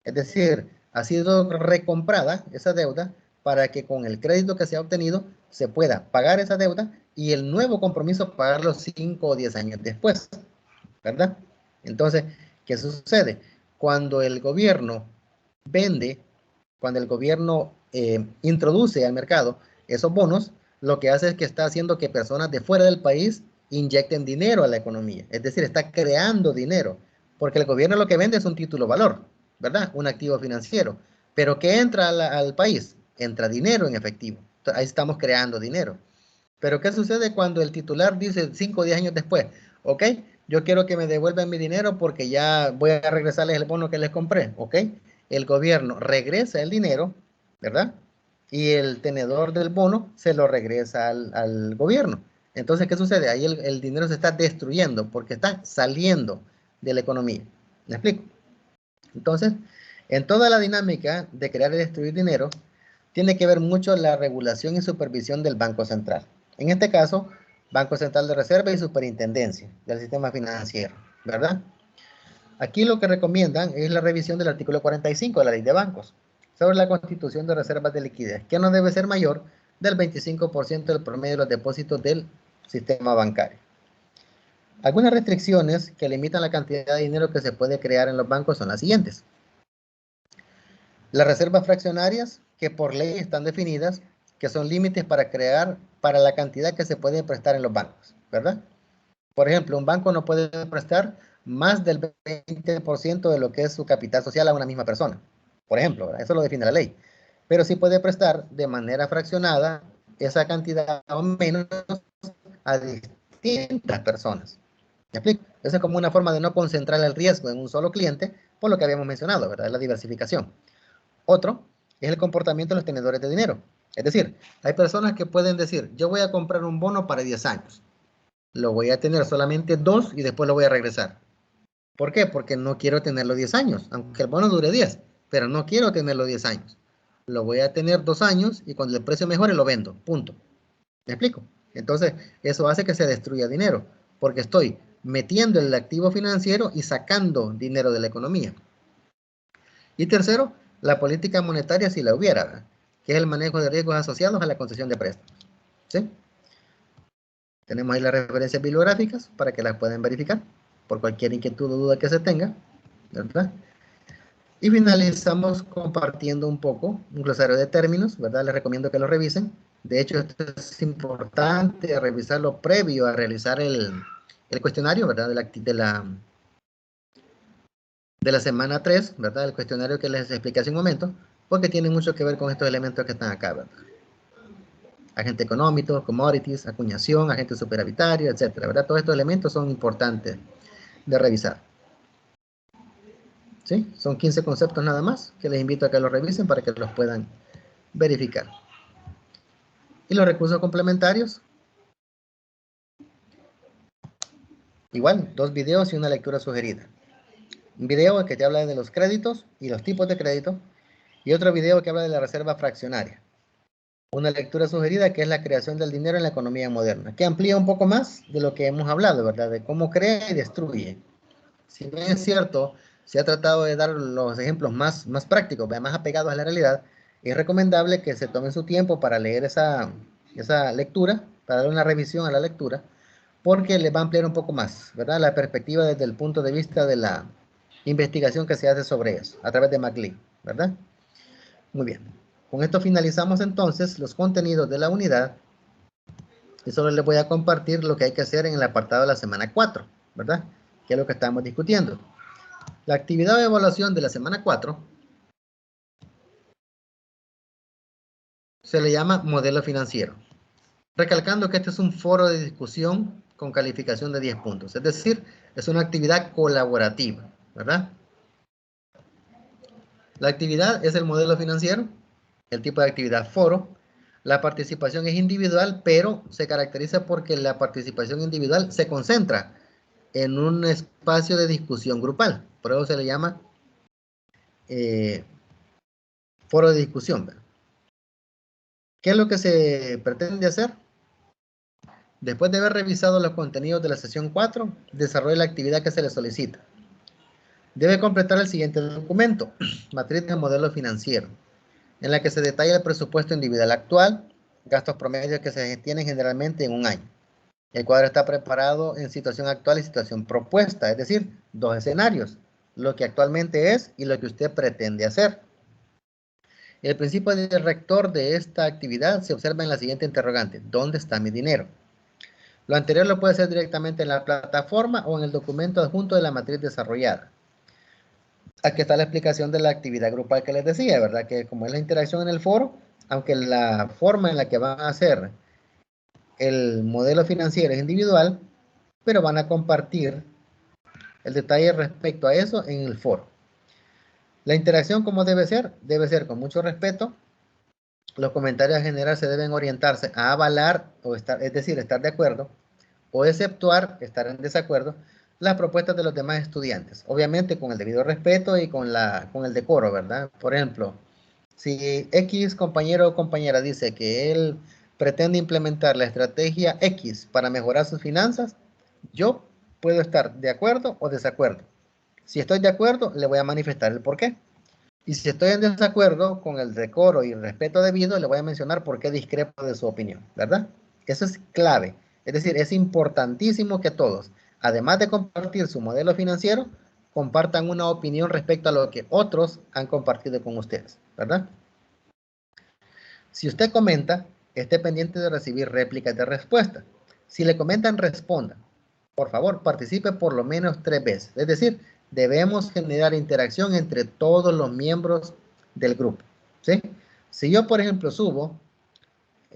Es decir, ha sido recomprada esa deuda para que con el crédito que se ha obtenido se pueda pagar esa deuda y el nuevo compromiso pagarlo 5 o 10 años después, ¿verdad? Entonces, ¿qué sucede? Cuando el gobierno vende, cuando el gobierno introduce al mercado esos bonos, lo que hace es que está haciendo que personas de fuera del país inyecten dinero a la economía. Es decir, está creando dinero, porque el gobierno lo que vende es un título valor, ¿verdad? Un activo financiero. Pero ¿qué entra al país? Entra dinero en efectivo. Entonces, ahí estamos creando dinero. Pero ¿qué sucede cuando el titular dice 5 o 10 años después? Ok, yo quiero que me devuelvan mi dinero porque ya voy a regresarles el bono que les compré. Ok, el gobierno regresa el dinero, ¿verdad? Y el tenedor del bono se lo regresa al gobierno. Entonces, ¿qué sucede? Ahí el dinero se está destruyendo porque está saliendo de la economía. ¿Me explico? Entonces, en toda la dinámica de crear y destruir dinero, tiene que ver mucho la regulación y supervisión del Banco Central. En este caso, Banco Central de Reserva y Superintendencia del Sistema Financiero, ¿verdad? Aquí lo que recomiendan es la revisión del artículo 45 de la Ley de Bancos sobre la constitución de reservas de liquidez, que no debe ser mayor del 25% del promedio de los depósitos del sistema bancario. Algunas restricciones que limitan la cantidad de dinero que se puede crear en los bancos son las siguientes. Las reservas fraccionarias, que por ley están definidas, que son límites para crear para la cantidad que se puede prestar en los bancos, ¿verdad? Por ejemplo, un banco no puede prestar más del 20% de lo que es su capital social a una misma persona. Por ejemplo, ¿verdad? Eso lo define la ley. Pero sí puede prestar de manera fraccionada esa cantidad o menos a distintas personas. ¿Me explico? Esa es como una forma de no concentrar el riesgo en un solo cliente, por lo que habíamos mencionado, ¿verdad? La diversificación. Otro es el comportamiento de los tenedores de dinero. Es decir, hay personas que pueden decir, yo voy a comprar un bono para 10 años. Lo voy a tener solamente 2 y después lo voy a regresar. ¿Por qué? Porque no quiero tenerlo 10 años, aunque el bono dure 10, pero no quiero tenerlo 10 años. Lo voy a tener 2 años y cuando el precio mejore lo vendo. Punto. ¿Me explico? Entonces, eso hace que se destruya dinero, porque estoy metiendo el activo financiero y sacando dinero de la economía. Y tercero, la política monetaria si la hubiera, ¿verdad? Que es el manejo de riesgos asociados a la concesión de préstamos. ¿Sí? Tenemos ahí las referencias bibliográficas para que las puedan verificar por cualquier inquietud o duda que se tenga, ¿verdad? Y finalizamos compartiendo un poco un glosario de términos, ¿verdad? Les recomiendo que lo revisen. De hecho, esto es importante revisarlo previo a realizar el cuestionario, ¿verdad? De la semana 3, ¿verdad? El cuestionario que les expliqué hace un momento, porque tiene mucho que ver con estos elementos que están acá, ¿verdad? Agente económico, commodities, acuñación, agente superavitario, etcétera, ¿verdad? Todos estos elementos son importantes de revisar. ¿Sí? Son 15 conceptos nada más que les invito a que los revisen para que los puedan verificar. Y los recursos complementarios. Igual, 2 videos y una lectura sugerida. Un video que te habla de los créditos y los tipos de crédito. Y otro video que habla de la reserva fraccionaria. Una lectura sugerida que es la creación del dinero en la economía moderna, que amplía un poco más de lo que hemos hablado, ¿verdad? De cómo crea y destruye. Si bien es cierto, se ha tratado de dar los ejemplos más prácticos, más apegados a la realidad, Es recomendable que se tomen su tiempo para leer esa lectura, para dar una revisión a la lectura, porque les va a ampliar un poco más, ¿verdad? La perspectiva desde el punto de vista de la investigación que se hace sobre eso, a través de McLean, ¿verdad? Muy bien. Con esto finalizamos entonces los contenidos de la unidad y solo les voy a compartir lo que hay que hacer en el apartado de la semana 4, ¿verdad? Que es lo que estamos discutiendo. La actividad de evaluación de la semana 4 se le llama modelo financiero. Recalcando que este es un foro de discusión con calificación de 10 puntos. Es decir, es una actividad colaborativa, ¿verdad? La actividad es el modelo financiero, el tipo de actividad foro. La participación es individual, pero se caracteriza porque la participación individual se concentra en un espacio de discusión grupal. Por eso se le llama foro de discusión, ¿verdad? ¿Qué es lo que se pretende hacer? Después de haber revisado los contenidos de la sesión 4, desarrolle la actividad que se le solicita. Debe completar el siguiente documento, matriz de modelo financiero, en la que se detalla el presupuesto individual actual, gastos promedios que se tienen generalmente en un año. El cuadro está preparado en situación actual y situación propuesta, es decir, 2 escenarios, lo que actualmente es y lo que usted pretende hacer. El principio rector de esta actividad se observa en la siguiente interrogante: ¿dónde está mi dinero? Lo anterior lo puede hacer directamente en la plataforma o en el documento adjunto de la matriz desarrollada. Aquí está la explicación de la actividad grupal que les decía, ¿verdad? Que como es la interacción en el foro, aunque la forma en la que van a hacer el modelo financiero es individual, pero van a compartir el detalle respecto a eso en el foro. La interacción, ¿cómo debe ser? Debe ser con mucho respeto. Los comentarios a generar se deben orientarse a avalar, o estar, es decir, estar de acuerdo, o exceptuar, estar en desacuerdo, las propuestas de los demás estudiantes. Obviamente con el debido respeto y con el decoro, ¿verdad? Por ejemplo, si X compañero o compañera dice que él pretende implementar la estrategia X para mejorar sus finanzas, yo puedo estar de acuerdo o desacuerdo. Si estoy de acuerdo, le voy a manifestar el por qué. Y si estoy en desacuerdo con el decoro y el respeto debido, le voy a mencionar por qué discrepo de su opinión, ¿verdad? Eso es clave. Es decir, es importantísimo que todos, además de compartir su modelo financiero, compartan una opinión respecto a lo que otros han compartido con ustedes, ¿verdad? Si usted comenta, esté pendiente de recibir réplicas de respuesta. Si le comentan, responda. Por favor, participe por lo menos 3 veces. Es decir, debemos generar interacción entre todos los miembros del grupo, ¿sí? Si yo, por ejemplo, subo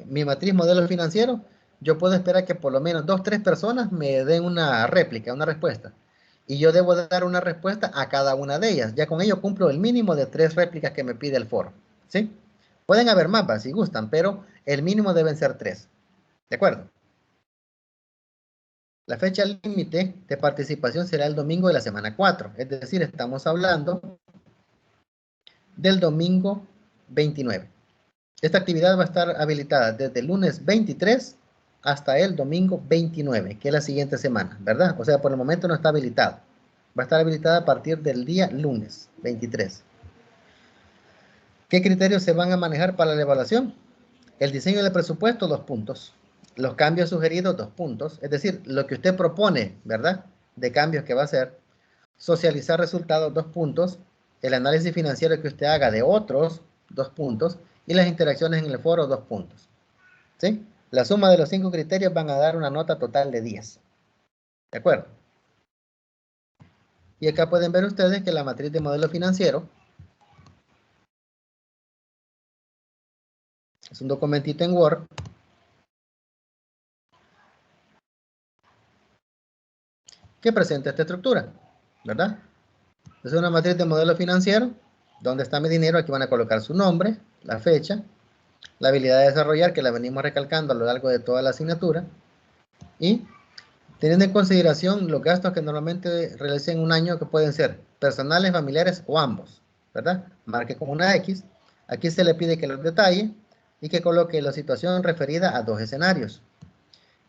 mi matriz modelo financiero, yo puedo esperar que por lo menos 2, 3 personas me den una réplica, una respuesta. Y yo debo dar una respuesta a cada una de ellas. Ya con ello cumplo el mínimo de 3 réplicas que me pide el foro, ¿sí? Pueden haber más, si gustan, pero el mínimo deben ser 3. ¿De acuerdo? La fecha límite de participación será el domingo de la semana 4. Es decir, estamos hablando del domingo 29. Esta actividad va a estar habilitada desde el lunes 23 hasta el domingo 29, que es la siguiente semana, ¿verdad? O sea, por el momento no está habilitado. Va a estar habilitada a partir del día lunes 23. ¿Qué criterios se van a manejar para la evaluación? El diseño del presupuesto, 2 puntos. Los cambios sugeridos, 2 puntos. Es decir, lo que usted propone, ¿verdad? De cambios que va a hacer. Socializar resultados, 2 puntos. El análisis financiero que usted haga de otros, 2 puntos. Y las interacciones en el foro, 2 puntos. ¿Sí? La suma de los 5 criterios van a dar una nota total de 10. ¿De acuerdo? Y acá pueden ver ustedes que la matriz de modelo financiero es un documentito en Word que presenta esta estructura, ¿verdad? Es una matriz de modelo financiero. ¿Dónde está mi dinero? Aquí van a colocar su nombre, la fecha, la habilidad de desarrollar, que la venimos recalcando a lo largo de toda la asignatura, y teniendo en consideración los gastos que normalmente realicen en un año, que pueden ser personales, familiares o ambos, ¿verdad? Marque con una X. Aquí se le pide que los detalle y que coloque la situación referida a 2 escenarios.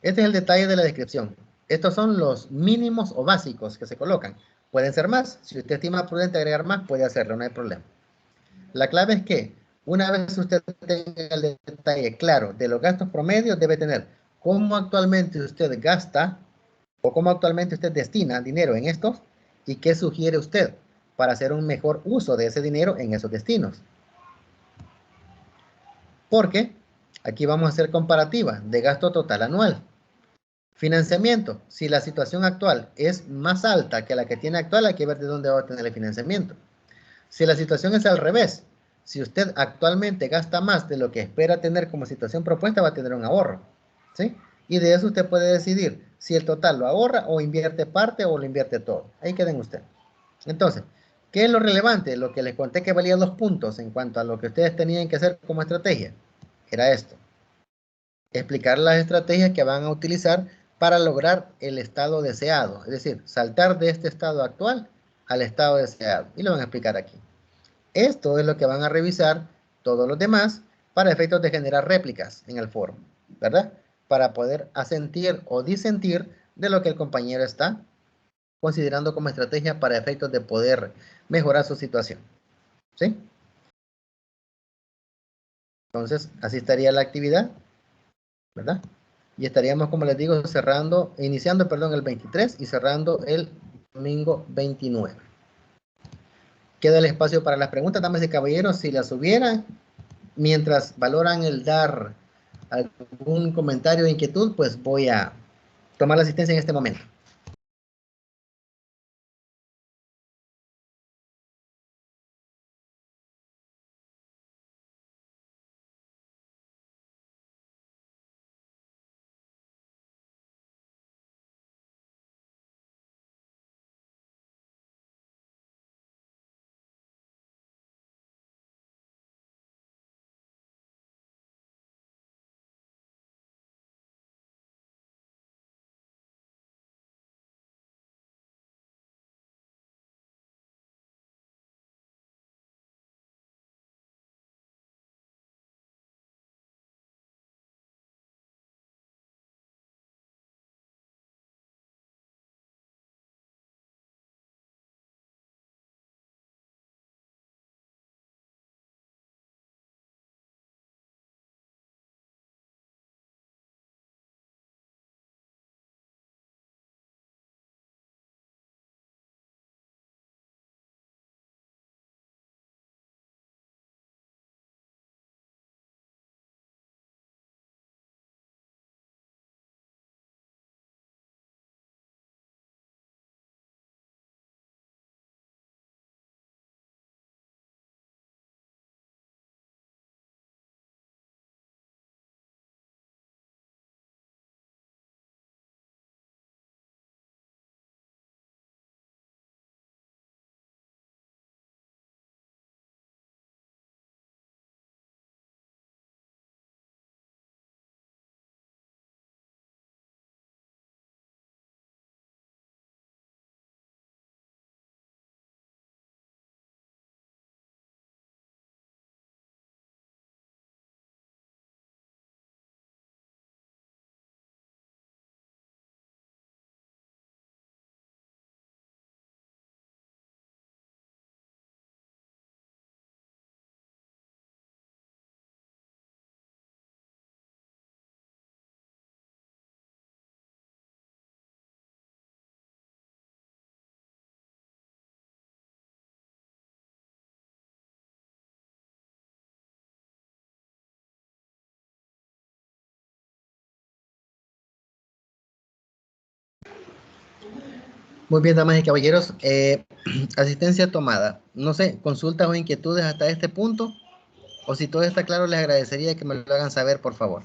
Este es el detalle de la descripción. Estos son los mínimos o básicos que se colocan. Pueden ser más. Si usted estima prudente agregar más, puede hacerlo, no hay problema. La clave es que Una vez usted tenga el detalle claro de los gastos promedios, debe tener cómo actualmente usted gasta o cómo actualmente usted destina dinero en estos y qué sugiere usted para hacer un mejor uso de ese dinero en esos destinos. Porque aquí vamos a hacer comparativa de gasto total anual. Financiamiento. Si la situación actual es más alta que la que tiene actual, hay que ver de dónde va a tener el financiamiento. Si la situación es al revés, si usted actualmente gasta más de lo que espera tener como situación propuesta, va a tener un ahorro, ¿sí? Y de eso usted puede decidir si el total lo ahorra o invierte parte o lo invierte todo. Ahí queden usted. Entonces, ¿qué es lo relevante? Lo que les conté que valía 2 puntos en cuanto a lo que ustedes tenían que hacer como estrategia. Era esto. Explicar las estrategias que van a utilizar para lograr el estado deseado. Es decir, saltar de este estado actual al estado deseado. Y lo van a explicar aquí. Esto es lo que van a revisar todos los demás para efectos de generar réplicas en el foro, ¿verdad? Para poder asentir o disentir de lo que el compañero está considerando como estrategia para efectos de poder mejorar su situación, ¿sí? Entonces, así estaría la actividad, ¿verdad? Y estaríamos, como les digo, iniciando, perdón, el 23 y cerrando el domingo 29. Queda el espacio para las preguntas, damas y caballeros, si las hubiera. Mientras valoran el dar algún comentario o inquietud, pues voy a tomar la asistencia en este momento. Muy bien, damas y caballeros, asistencia tomada. No sé, consultas o inquietudes hasta este punto, o si todo está claro, les agradecería que me lo hagan saber, por favor.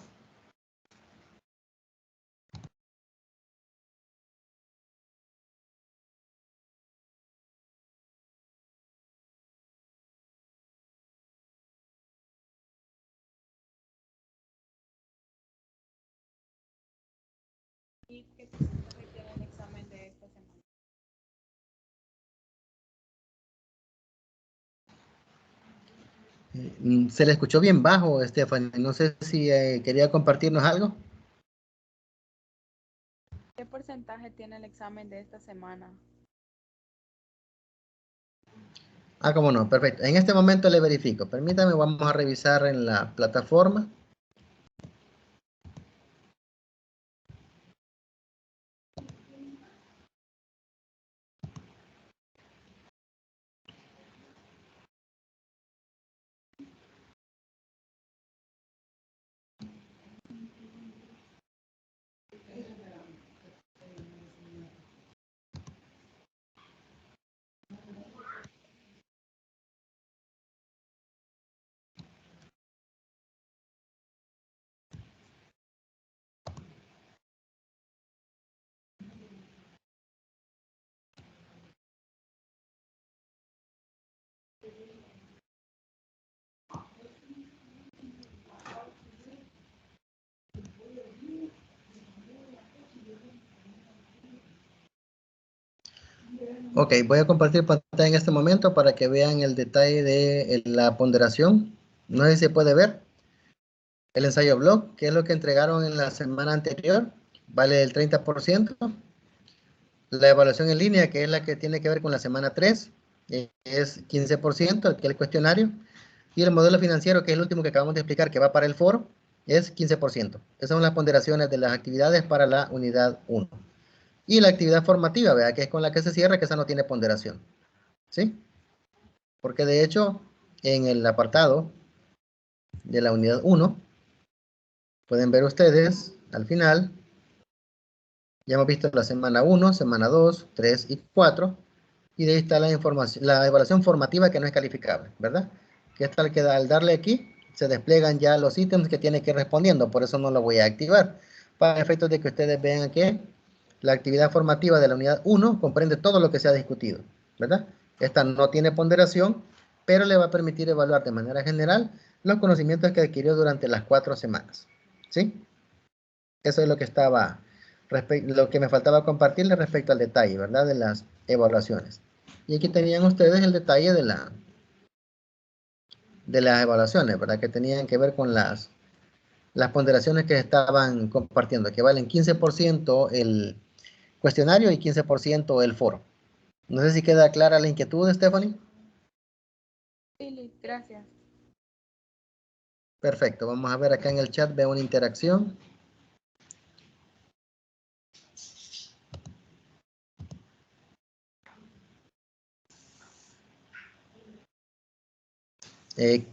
¿Y qué porcentaje tiene el examen de esta semana? Se le escuchó bien bajo, Stephanie. No sé si quería compartirnos algo. ¿Qué porcentaje tiene el examen de esta semana? Ah, cómo no, perfecto. En este momento le verifico. Permítame, vamos a revisar en la plataforma. Ok, voy a compartir pantalla en este momento para que vean el detalle de la ponderación. No sé si se puede ver. El ensayo blog, que es lo que entregaron en la semana anterior, vale el 30%. La evaluación en línea, que es la que tiene que ver con la semana 3, es 15%, que es el cuestionario. Y el modelo financiero, que es el último que acabamos de explicar, que va para el foro, es 15%. Esas son las ponderaciones de las actividades para la unidad 1. Y la actividad formativa, ¿verdad? Que es con la que se cierra, que esa no tiene ponderación. ¿Sí? Porque de hecho, en el apartado de la unidad 1, pueden ver ustedes, al final, ya hemos visto la semana 1, semana 2, 3 y 4, y de ahí está la información, la evaluación formativa que no es calificable, ¿verdad? Que es tal que al darle aquí, se despliegan ya los ítems que tiene que ir respondiendo, por eso no lo voy a activar, para efectos de que ustedes vean que la actividad formativa de la unidad 1 comprende todo lo que se ha discutido, ¿verdad? Esta no tiene ponderación, pero le va a permitir evaluar de manera general los conocimientos que adquirió durante las 4 semanas, ¿sí? Eso es lo que estaba, lo que me faltaba compartirles respecto al detalle, ¿verdad? De las evaluaciones. Y aquí tenían ustedes el detalle de las evaluaciones, ¿verdad? Que tenían que ver con las ponderaciones que estaban compartiendo, que valen 15% el cuestionario y 15% el foro. No sé si queda clara la inquietud, Stephanie. Sí, Liz, gracias. Perfecto, vamos a ver acá en el chat, veo una interacción.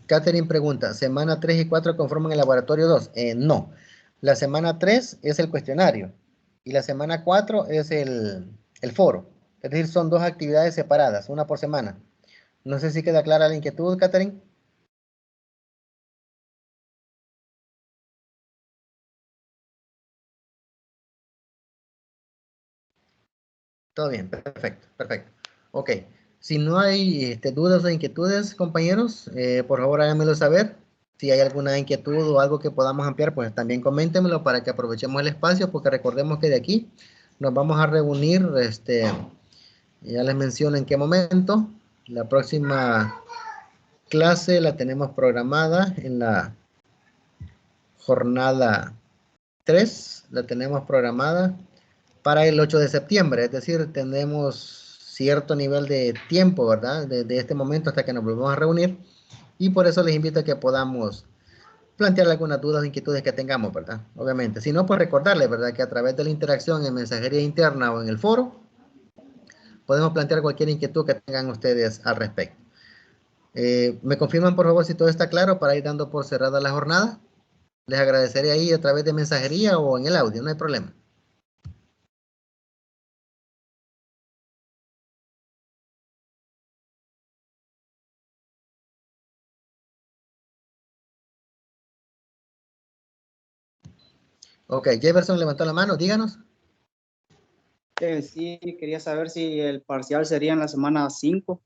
Catherine pregunta, ¿semana 3 y 4 conforman el laboratorio 2? No, la semana 3 es el cuestionario y la semana 4 es el foro. Es decir, son dos actividades separadas, una por semana. No sé si queda clara la inquietud, Catherine. Todo bien, perfecto, perfecto. Ok, si no hay dudas o inquietudes, compañeros, por favor háganmelo saber. Si hay alguna inquietud o algo que podamos ampliar, pues también coméntenmelo para que aprovechemos el espacio, porque recordemos que de aquí nos vamos a reunir, ya les menciono en qué momento. La próxima clase la tenemos programada en la jornada 3, la tenemos programada para el 8 de septiembre, es decir, tenemos cierto nivel de tiempo, ¿verdad? De este momento hasta que nos volvamos a reunir, y por eso les invito a que podamos plantear algunas dudas o inquietudes que tengamos, ¿verdad? Obviamente, si no, pues recordarles, ¿verdad? Que a través de la interacción en mensajería interna o en el foro, podemos plantear cualquier inquietud que tengan ustedes al respecto. ¿Me confirman, por favor, si todo está claro para ir dando por cerrada la jornada? Les agradeceré ahí a través de mensajería o en el audio, no hay problema. Ok, Jefferson levantó la mano, díganos. Sí, quería saber si el parcial sería en la semana 5.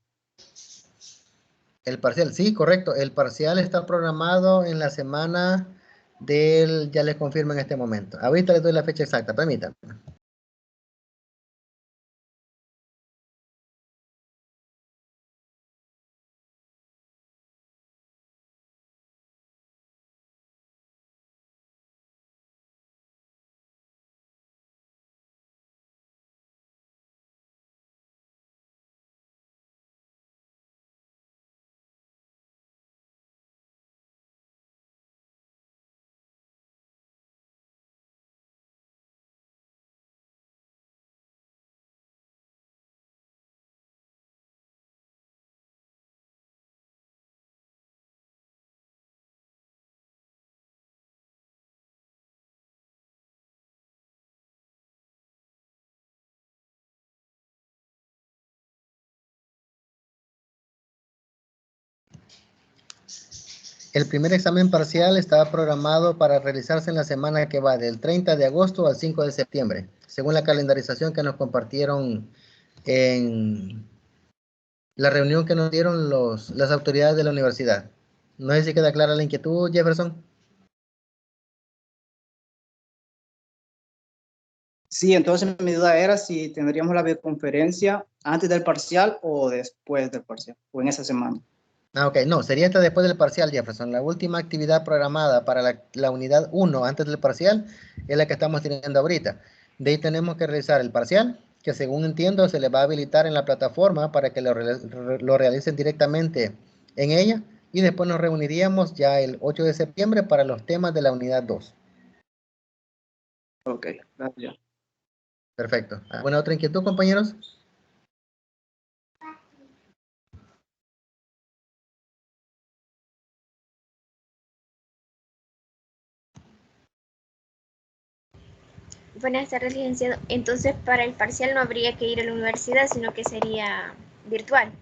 El parcial, sí, correcto. El parcial está programado en la semana del, ya les confirmo en este momento. Ahorita les doy la fecha exacta, permítanme. El primer examen parcial estaba programado para realizarse en la semana que va del 30 de agosto al 5 de septiembre, según la calendarización que nos compartieron en la reunión que nos dieron las autoridades de la universidad. No sé si queda clara la inquietud, Jefferson. Sí, entonces mi duda era si tendríamos la videoconferencia antes del parcial o después del parcial, o en esa semana. Ah, ok, no, sería hasta después del parcial, Jefferson. La última actividad programada para la unidad 1 antes del parcial es la que estamos teniendo ahorita. De ahí tenemos que realizar el parcial, que según entiendo se le va a habilitar en la plataforma para que lo realicen directamente en ella. Y después nos reuniríamos ya el 8 de septiembre para los temas de la unidad 2. Ok, gracias. Perfecto. ¿Alguna otra inquietud, compañeros? Buenas tardes, licenciado. Entonces, para el parcial no habría que ir a la universidad, sino que sería virtual.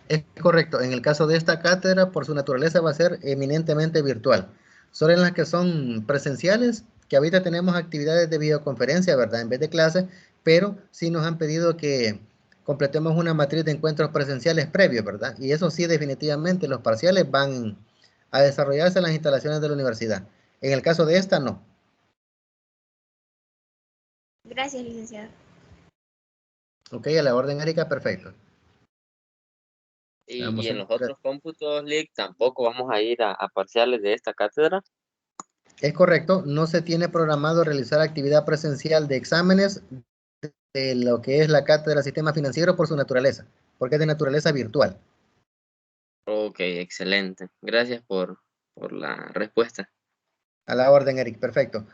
Es correcto. En el caso de esta cátedra, por su naturaleza, va a ser eminentemente virtual. Solo en las que son presenciales, que ahorita tenemos actividades de videoconferencia, ¿verdad? En vez de clases, pero sí nos han pedido que completemos una matriz de encuentros presenciales previos, ¿verdad? Y eso sí, definitivamente, los parciales van a desarrollarse en las instalaciones de la universidad. En el caso de esta, no. Gracias, licenciado. Ok, a la orden, Erika, perfecto. Y en los otros cómputos, Lick, tampoco vamos a ir a parciales de esta cátedra. Es correcto, no se tiene programado realizar actividad presencial de exámenes de lo que es la cátedra de Sistema Financiero por su naturaleza, porque es de naturaleza virtual. Ok, excelente. Gracias por la respuesta. A la orden, Eric, perfecto.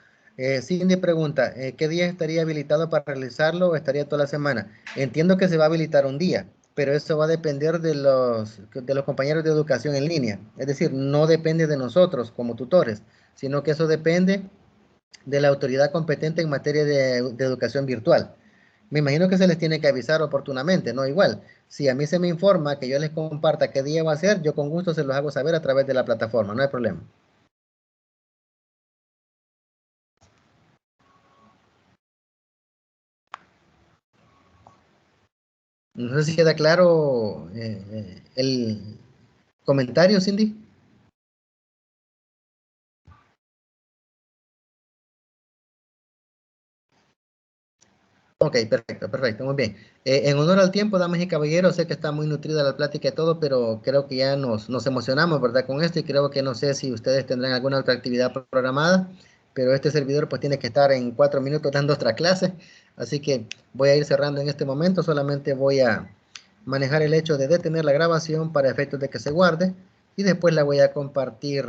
Cindy pregunta, ¿qué día estaría habilitado para realizarlo o estaría toda la semana? Entiendo que se va a habilitar un día, pero eso va a depender de los compañeros de educación en línea. Es decir, no depende de nosotros como tutores, sino que eso depende de la autoridad competente en materia de educación virtual. Me imagino que se les tiene que avisar oportunamente, ¿no? Igual, si a mí se me informa que yo les comparta qué día va a ser, yo con gusto se los hago saber a través de la plataforma, no hay problema. No sé si queda claro el comentario, Cindy. Ok, perfecto, perfecto, muy bien. En honor al tiempo, damas y caballeros, sé que está muy nutrida la plática y todo, pero creo que ya nos emocionamos, ¿verdad? Con esto y creo que no sé si ustedes tendrán alguna otra actividad programada, pero este servidor pues tiene que estar en 4 minutos dando otra clase, así que voy a ir cerrando en este momento, solamente voy a manejar el hecho de detener la grabación para efectos de que se guarde y después la voy a compartir